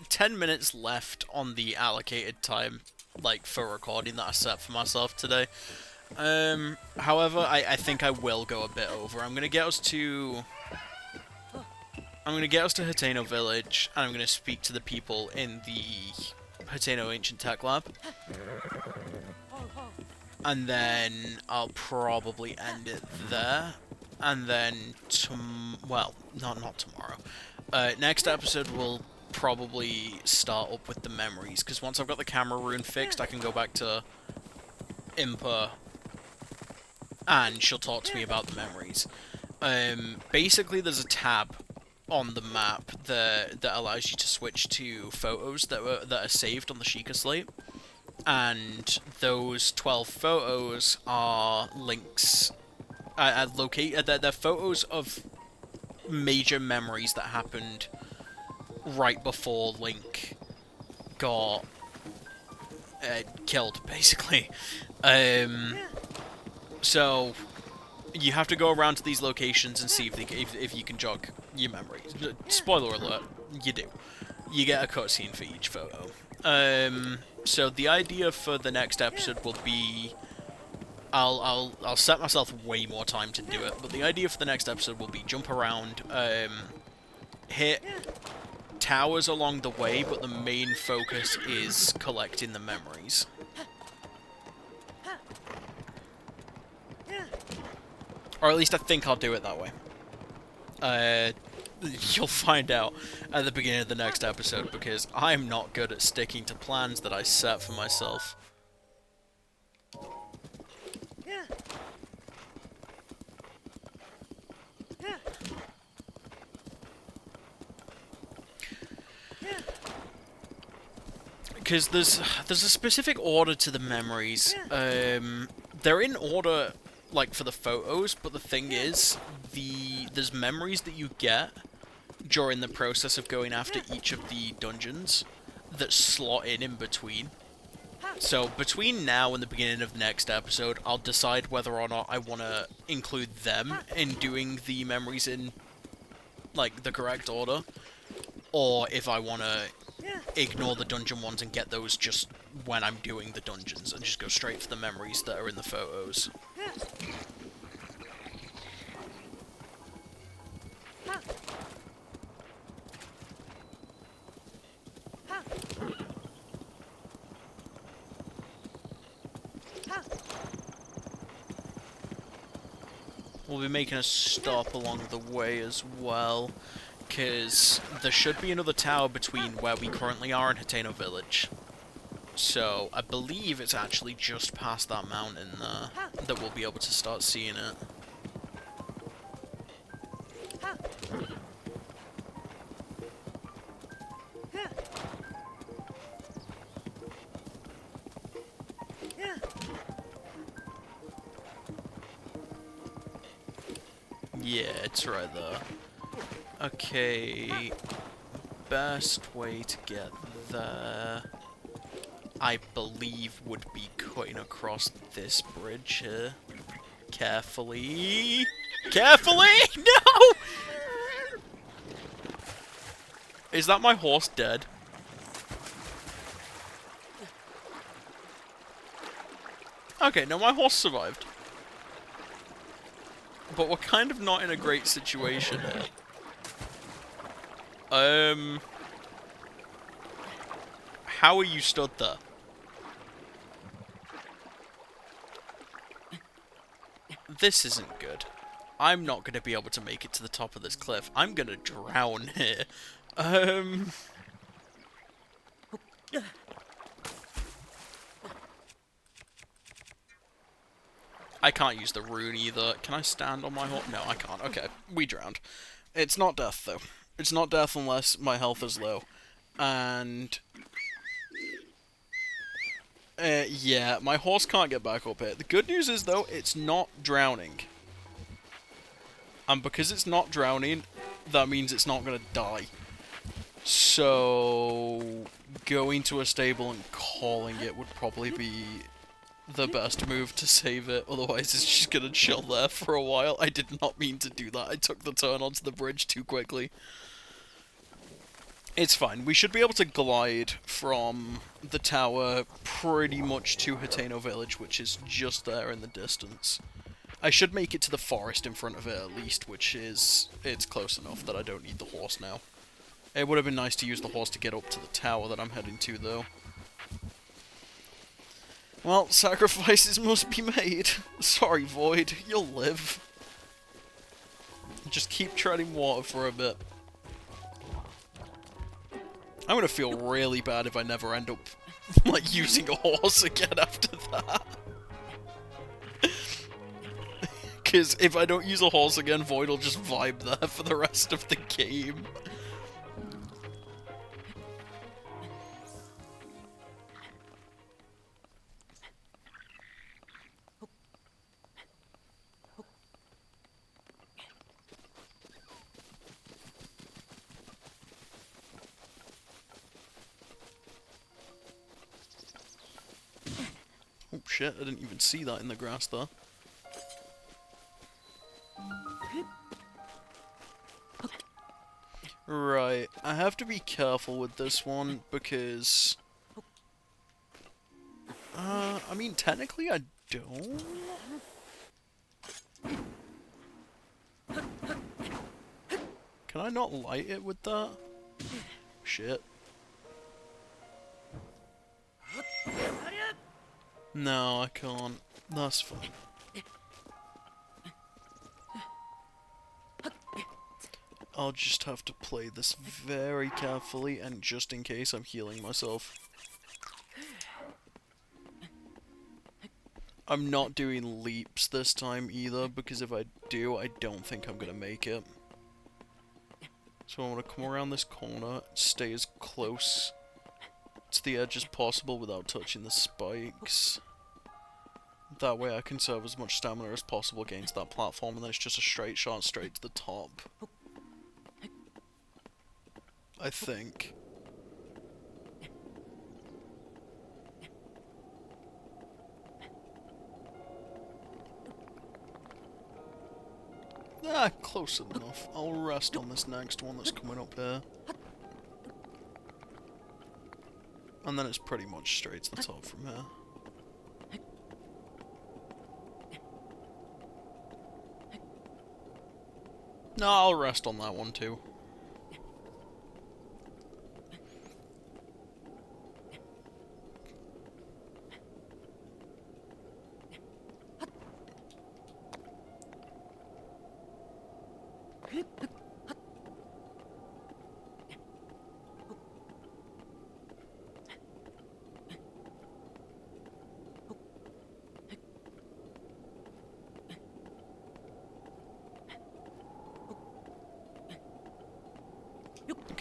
10 minutes left on the allocated time, like, for recording that I set for myself today. However, I think I will go a bit over. I'm gonna get us to Hateno Village, and I'm gonna speak to the people in the Hateno Ancient Tech Lab. And then I'll probably end it there. And then, well, not tomorrow. Next episode will probably start up with the memories, because once I've got the camera rune fixed, I can go back to Impa, and she'll talk to me about the memories. Basically, there's a tab on the map that allows you to switch to photos that are saved on the Sheikah slate, and those 12 photos are links. They're photos of major memories that happened right before Link got killed, basically. So you have to go around to these locations and see if you can jog your memories. Spoiler alert, you do. You get a cutscene for each photo. So the idea for the next episode will be... I'll set myself way more time to do it, but the idea for the next episode will be jump around, hit towers along the way, but the main focus is collecting the memories. Or at least I think I'll do it that way. You'll find out at the beginning of the next episode, because I'm not good at sticking to plans that I set for myself. Because there's a specific order to the memories. They're in order, like, for the photos, but the thing is, there's memories that you get during the process of going after each of the dungeons that slot in between. So between now and the beginning of next episode, I'll decide whether or not I want to include them in doing the memories in, like, the correct order, or if I want to ignore the dungeon ones and get those just when I'm doing the dungeons, and just go straight for the memories that are in the photos. We'll be making a stop along the way as well, because there should be another tower between where we currently are and Hateno Village. So I believe it's actually just past that mountain there that we'll be able to start seeing it. Yeah, it's right there. Okay, best way to get there, I believe, would be cutting across this bridge here. Carefully. Carefully! No! Is that my horse dead? Okay, no, my horse survived. But we're kind of not in a great situation here. How are you stood there? This isn't good. I'm not going to be able to make it to the top of this cliff. I'm going to drown here. I can't use the rune either. Can I stand on my horse? No, I can't. Okay, we drowned. It's not death, though. It's not death unless my health is low. And... yeah, my horse can't get back up here. The good news is, though, it's not drowning. And because it's not drowning, that means it's not going to die. So... going to a stable and calling it would probably be the best move to save it, otherwise it's just gonna chill there for a while. I did not mean to do that, I took the turn onto the bridge too quickly. It's fine, we should be able to glide from the tower pretty much to Hateno village, which is just there in the distance. I should make it to the forest in front of it at least, which is... it's close enough that I don't need the horse now. It would have been nice to use the horse to get up to the tower that I'm heading to, though. Well, sacrifices must be made. Sorry, Void, you'll live. Just keep treading water for a bit. I'm gonna feel really bad if I never end up, like, using a horse again after that. Because if I don't use a horse again, Void will just vibe there for the rest of the game. Oh shit, I didn't even see that in the grass there. Right, I have to be careful with this one because... I mean, technically I don't? Can I not light it with that? Shit. No, I can't. That's fine. I'll just have to play this very carefully, and just in case I'm healing myself. I'm not doing leaps this time either, because if I do, I don't think I'm gonna make it. So I want to come around this corner, stay as close to the edge as possible without touching the spikes. That way I can serve as much stamina as possible against that platform, and then it's just a straight shot straight to the top. I think. Ah, close enough. I'll rest on this next one that's coming up here. And then it's pretty much straight to the top from here. No, I'll rest on that one too.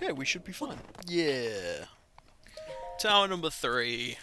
Okay, we should be fine. Yeah. Tower number 3.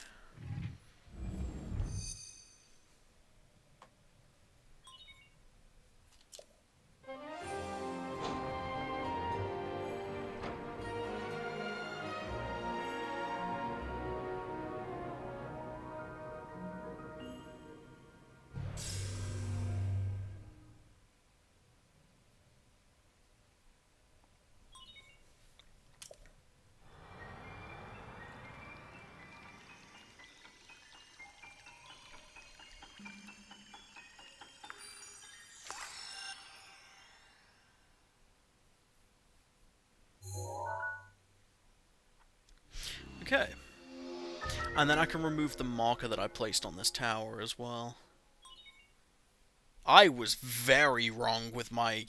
Okay. And then I can remove the marker that I placed on this tower as well. I was very wrong with my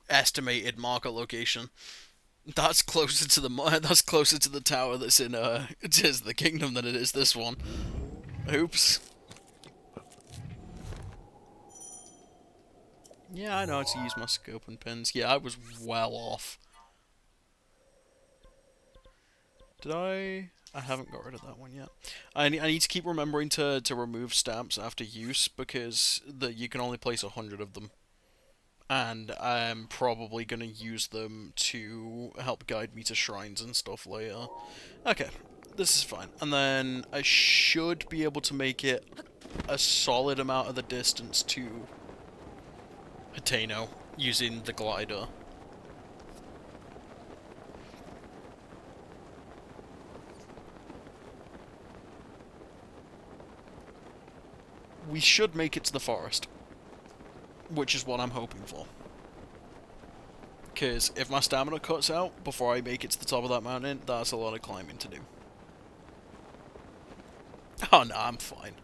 estimated marker location. That's closer to the tower that's in it is the kingdom than it is this one. Oops. Yeah, I know how to use my scope and pins. Yeah, I was well off. Did I? I haven't got rid of that one yet. I need to keep remembering to remove stamps after use because you can only place 100 of them. And I'm probably going to use them to help guide me to shrines and stuff later. Okay, this is fine. And then I should be able to make it a solid amount of the distance to Hateno using the glider. We should make it to the forest, which is what I'm hoping for. Because if my stamina cuts out before I make it to the top of that mountain, that's a lot of climbing to do. Oh no, I'm fine.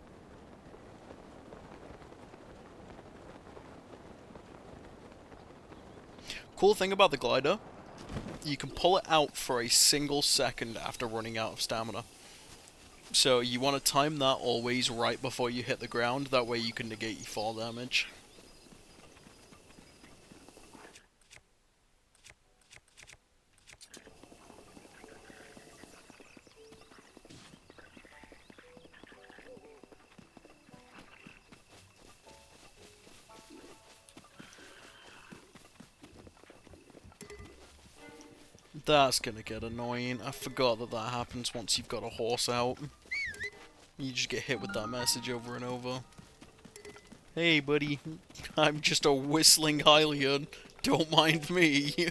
Cool thing about the glider, you can pull it out for a single second after running out of stamina. So you want to time that always right before you hit the ground, that way you can negate your fall damage. That's gonna get annoying. I forgot that that happens once you've got a horse out. You just get hit with that message over and over. Hey buddy, I'm just a whistling Hylian. Don't mind me.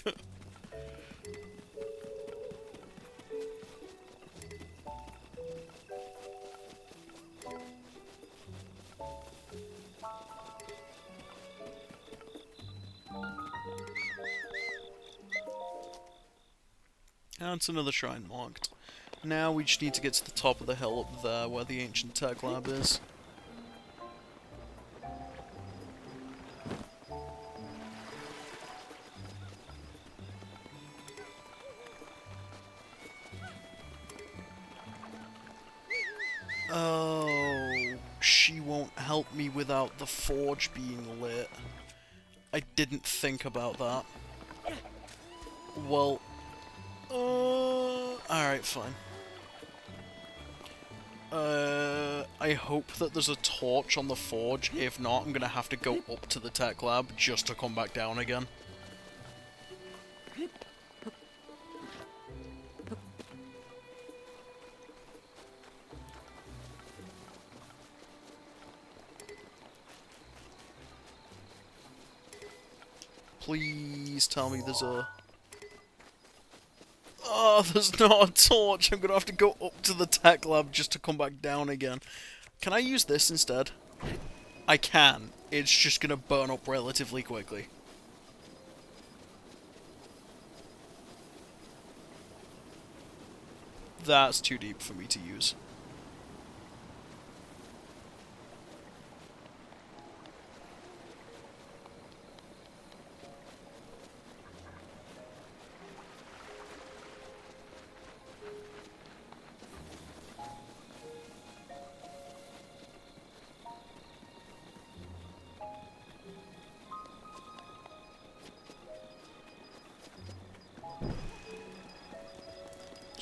That's another shrine marked. Now we just need to get to the top of the hill up there where the ancient tech lab is. Oh, she won't help me without the forge being lit. I didn't think about that. Well, alright, fine. I hope that there's a torch on the forge. If not, I'm gonna have to go up to the tech lab just to come back down again. Please tell me there's a... Oh, there's not a torch. I'm gonna have to go up to the tech lab just to come back down again. Can I use this instead? I can. It's just gonna burn up relatively quickly. That's too deep for me to use.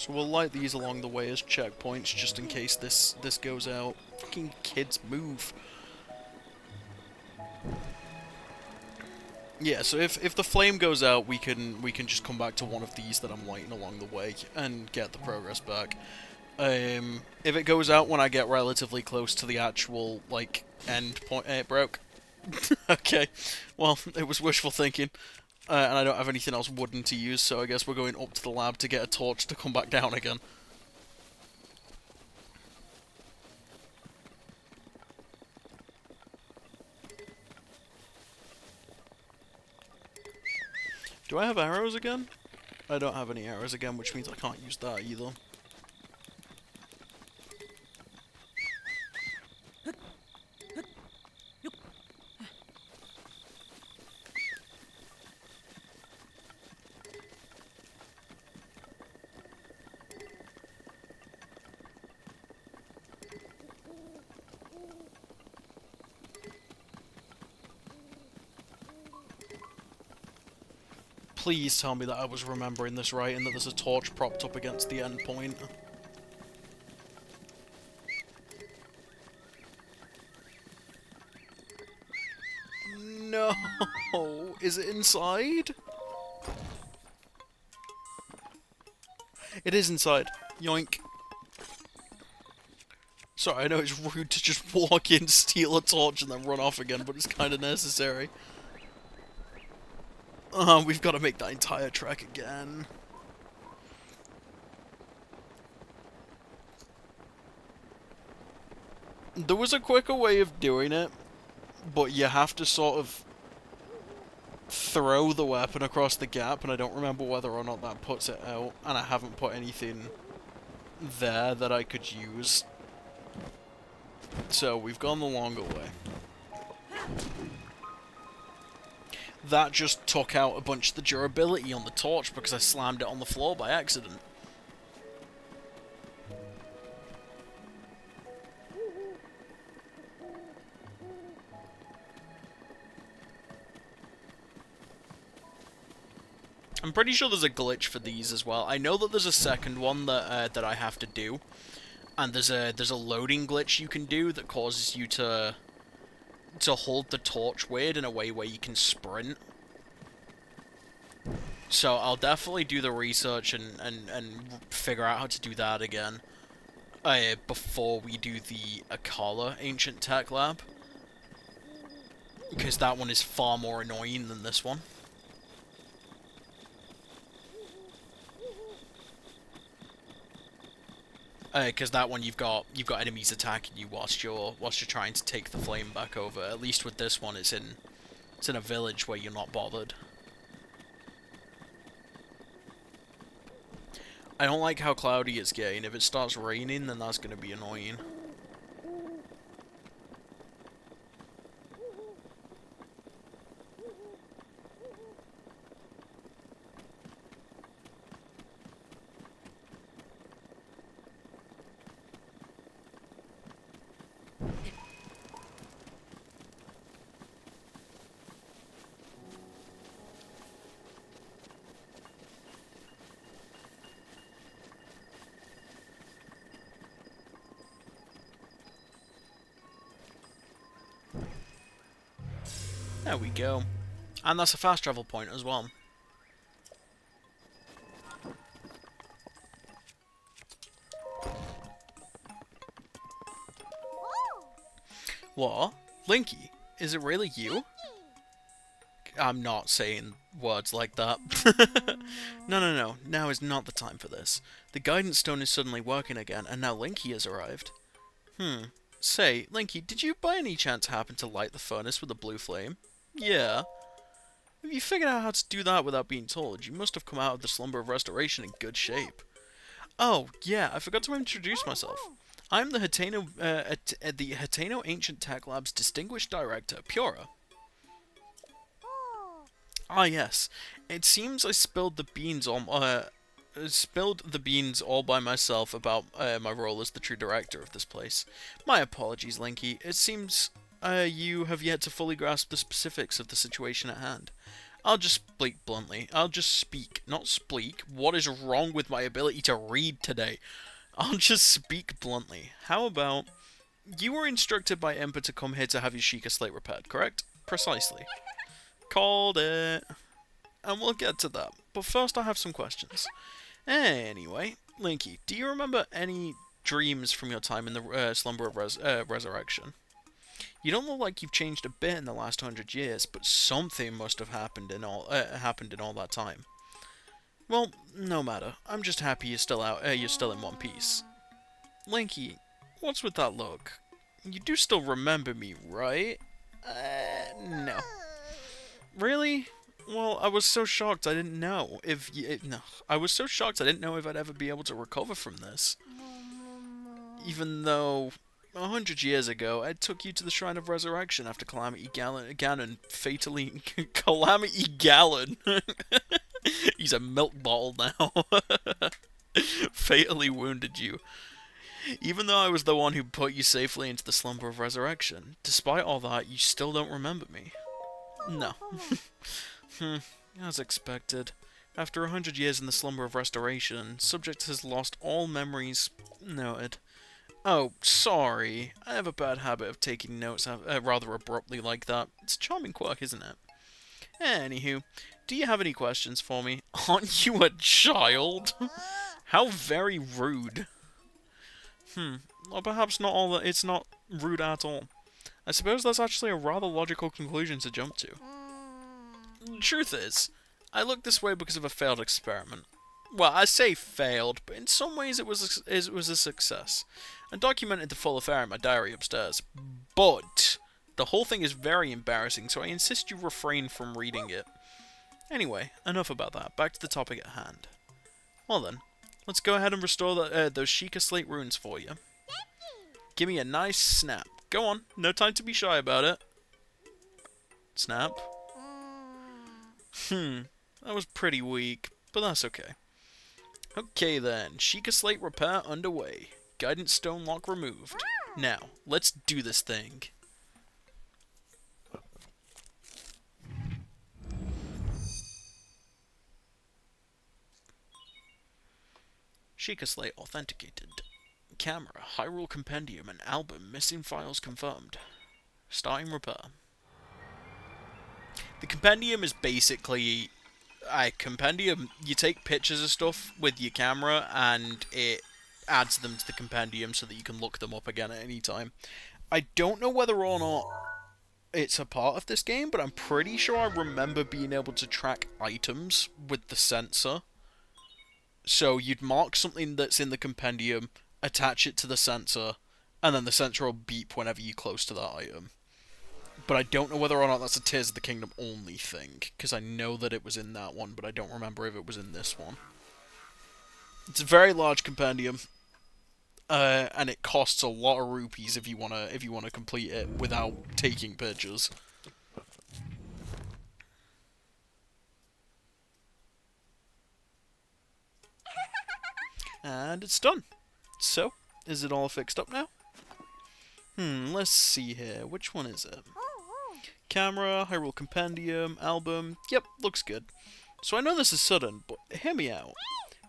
So we'll light these along the way as checkpoints, just in case this goes out. Fucking kids, move. Yeah, so if the flame goes out, we can just come back to one of these that I'm lighting along the way and get the progress back. If it goes out when I get relatively close to the actual, like, end point... it broke. Okay, well, it was wishful thinking. And I don't have anything else wooden to use, so I guess we're going up to the lab to get a torch to come back down again. Do I have arrows again? I don't have any arrows again, which means I can't use that either. Please tell me that I was remembering this right and that there's a torch propped up against the end point. No! Is it inside? It is inside. Yoink. Sorry, I know it's rude to just walk in, steal a torch, and then run off again, but it's kind of necessary. We've got to make that entire trek again. There was a quicker way of doing it, but you have to sort of throw the weapon across the gap, and I don't remember whether or not that puts it out, and I haven't put anything there that I could use. So we've gone the longer way. That just took out a bunch of the durability on the torch because I slammed it on the floor by accident. I'm pretty sure there's a glitch for these as well. I know that there's a second one that that I have to do, and there's a loading glitch you can do that causes you to hold the torch weird in a way where you can sprint. So I'll definitely do the research and figure out how to do that again before we do the Akala Ancient Tech Lab, because that one is far more annoying than this one. Because that one you've got enemies attacking you whilst you're trying to take the flame back over. At least with this one, it's in a village where you're not bothered. I don't like how cloudy it's getting. If it starts raining, then that's going to be annoying. There we go. And that's a fast travel point as well. What? Linky? Is it really you? I'm not saying words like that. No. Now is not the time for this. The guidance stone is suddenly working again, and now Linky has arrived. Say, Linky, did you by any chance happen to light the furnace with a blue flame? Yeah. If you figured out how to do that without being told, you must have come out of the slumber of restoration in good shape. Oh, yeah, I forgot to introduce myself. I'm the Hateno Ancient Tech Lab's distinguished director, Pura. Ah, yes. It seems I spilled the beans all by myself about my role as the true director of this place. My apologies, Linky. It seems you have yet to fully grasp the specifics of the situation at hand. I'll just speak bluntly. I'll just speak, not speak. What is wrong with my ability to read today? I'll just speak bluntly. How about you were instructed by Emperor to come here to have your Sheikah slate repaired, correct? Precisely. Called it. And we'll get to that. But first I have some questions. Anyway, Linky, do you remember any dreams from your time in the Slumber of Resurrection? You don't look like you've changed a bit in the last 100 years, but something must have happened in all that time. Well, no matter. I'm just happy you're still out. You're still in one piece. Linky, what's with that look? You do still remember me, right? No. Really? Well, I was so shocked I didn't know if no. I was so shocked I didn't know if I'd ever be able to recover from this. Even though 100 years ago, I took you to the Shrine of Resurrection after Calamity Ganon fatally... Calamity Gallon! He's a milk bottle now. Fatally wounded you. Even though I was the one who put you safely into the Slumber of Resurrection, despite all that, you still don't remember me. No. As expected. After 100 years in the Slumber of Restoration, subject has lost all memories. Noted. Oh, sorry. I have a bad habit of taking notes rather abruptly like that. It's a charming quirk, isn't it? Anywho, do you have any questions for me? Aren't you a child? How very rude. Or perhaps not all that. It's not rude at all. I suppose that's actually a rather logical conclusion to jump to. The truth is, I look this way because of a failed experiment. Well, I say failed, but in some ways it was a success. I documented the full affair in my diary upstairs. But the whole thing is very embarrassing, so I insist you refrain from reading it. Anyway, enough about that. Back to the topic at hand. Well then, let's go ahead and restore those Sheikah slate runes for you. Give me a nice snap. Go on, no time to be shy about it. Snap. That was pretty weak, but that's okay. Okay then, Sheikah slate repair underway. Guidance stone lock removed. Now, let's do this thing. Sheikah slate authenticated. Camera, Hyrule Compendium, and album, missing files confirmed. Starting repair. The compendium is basically a compendium. You take pictures of stuff with your camera and it adds them to the compendium so that you can look them up again at any time. I don't know whether or not it's a part of this game, but I'm pretty sure I remember being able to track items with the sensor. So you'd mark something that's in the compendium, attach it to the sensor, and then the sensor will beep whenever you're close to that item. But I don't know whether or not that's a Tears of the Kingdom only thing, because I know that it was in that one, but I don't remember if it was in this one. It's a very large compendium, and it costs a lot of rupees if you wanna complete it without taking pictures. And it's done. So, is it all fixed up now? Let's see here. Which one is it? Camera, Hyrule Compendium, album. Yep, looks good. So I know this is sudden, but hear me out.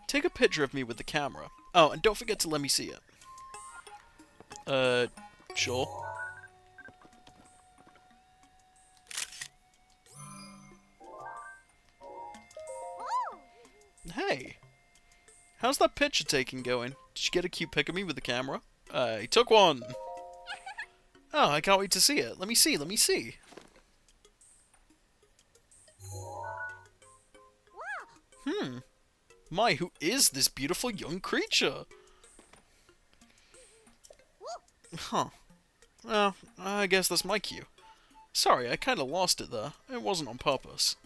Take a picture of me with the camera. Oh, and don't forget to let me see it. Sure. Hey. How's that picture taking going? Did you get a cute pic of me with the camera? I took one! Oh, I can't wait to see it. Let me see, let me see. My, who is this beautiful young creature? Huh. Well, I guess that's my cue. Sorry, I kinda lost it there. It wasn't on purpose.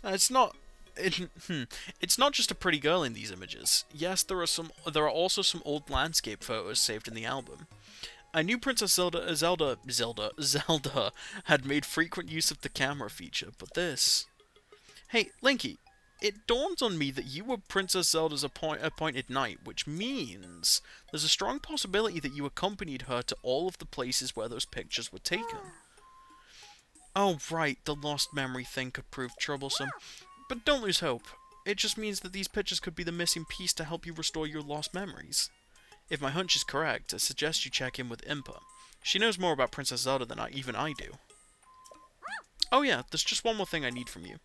It's not... It's not just a pretty girl in these images. Yes, there are also some old landscape photos saved in the album. I knew Princess Zelda had made frequent use of the camera feature, but this... Hey, Linky, it dawns on me that you were Princess Zelda's appointed knight, which means there's a strong possibility that you accompanied her to all of the places where those pictures were taken. Oh, right, the lost memory thing could prove troublesome. But don't lose hope. It just means that these pictures could be the missing piece to help you restore your lost memories. If my hunch is correct, I suggest you check in with Impa. She knows more about Princess Zelda than even I do. Oh yeah, there's just one more thing I need from you.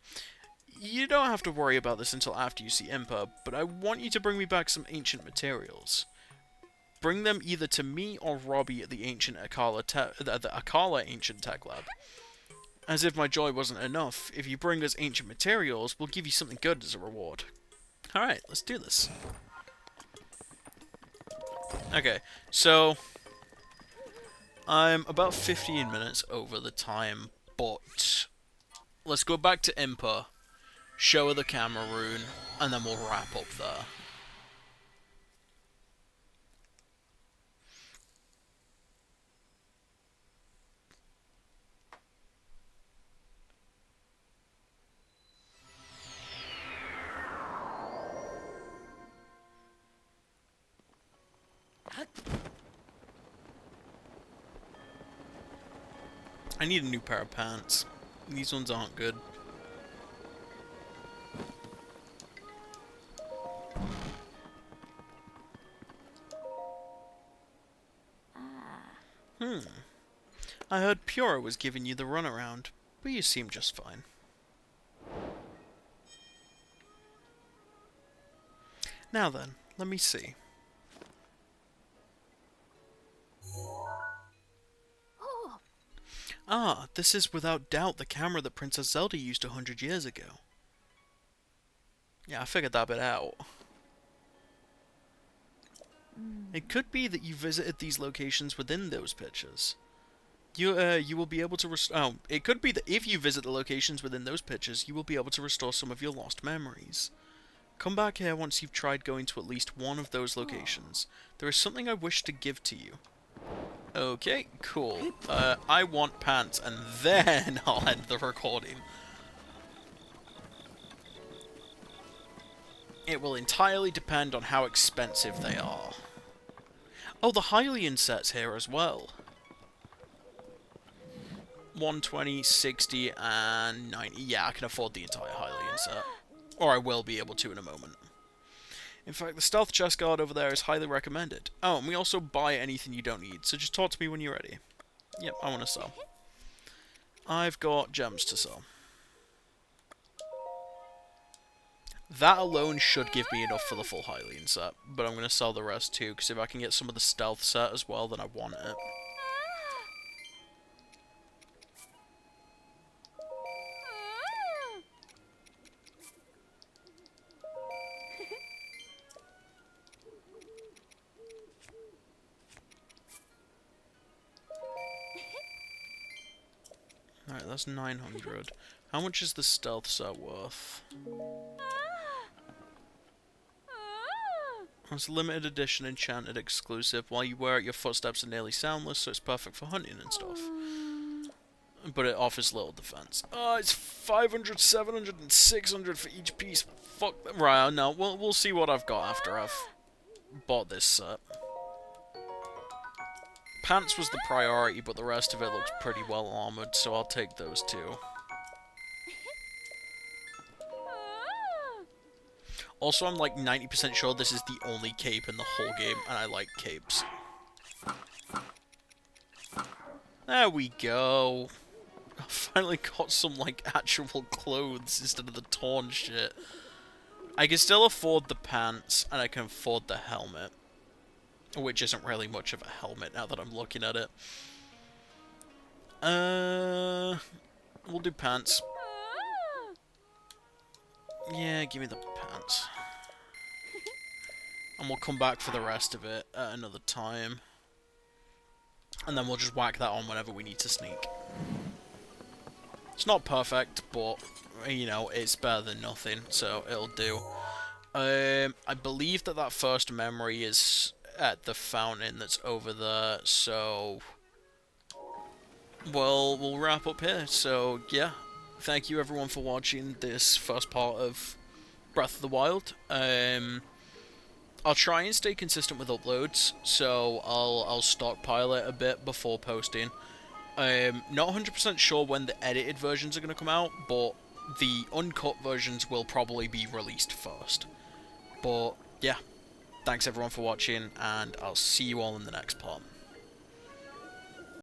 You don't have to worry about this until after you see Impa, but I want you to bring me back some ancient materials. Bring them either to me or Robbie at the Akala Ancient Tech Lab. As if my joy wasn't enough, if you bring us ancient materials, we'll give you something good as a reward. Alright, let's do this. Okay, so I'm about 15 minutes over the time, but let's go back to Impa, show her the camera rune, and then we'll wrap up there. I need a new pair of pants. These ones aren't good. I heard Pura was giving you the runaround, but you seem just fine. Now then, let me see. Ah, this is without doubt the camera that Princess Zelda used 100 years ago. Yeah, I figured that bit out. It could be that you visited these locations within those pictures. You will be able to it could be that if you visit the locations within those pictures, you will be able to restore some of your lost memories. Come back here once you've tried going to at least one of those locations. There is something I wish to give to you. Okay, cool. I want pants, and then I'll end the recording. It will entirely depend on how expensive they are. Oh, the Hylian set's here as well. 120, 60, and 90. Yeah, I can afford the entire Hylian set. Or I will be able to in a moment. In fact, the stealth chest guard over there is highly recommended. Oh, and we also buy anything you don't need, so just talk to me when you're ready. Yep, I want to sell. I've got gems to sell. That alone should give me enough for the full Hylian set, but I'm going to sell the rest too, because if I can get some of the stealth set as well, then I want it. Alright, that's 900. How much is the stealth set worth? It's a limited edition enchanted exclusive. While you wear it, your footsteps are nearly soundless, so it's perfect for hunting and stuff. But it offers little defense. It's 500, 700, and 600 for each piece. Fuck them. Right, no, we'll see what I've got after I've bought this set. Pants was the priority, but the rest of it looks pretty well armored, so I'll take those too. Also, I'm like 90% sure this is the only cape in the whole game, and I like capes. There we go. I finally got some, like, actual clothes instead of the torn shit. I can still afford the pants, and I can afford the helmet. Which isn't really much of a helmet now that I'm looking at it. We'll do pants. Yeah, give me the pants. And we'll come back for the rest of it at another time. And then we'll just whack that on whenever we need to sneak. It's not perfect, but, you know, it's better than nothing, so it'll do. I believe that first memory is at the fountain that's over there, so we'll wrap up here. So yeah, thank you everyone for watching this first part of Breath of the Wild. I'll try and stay consistent with uploads, so I'll stockpile it a bit before posting. Not 100% sure when the edited versions are going to come out, but the uncut versions will probably be released first. But yeah, thanks everyone for watching, and I'll see you all in the next part.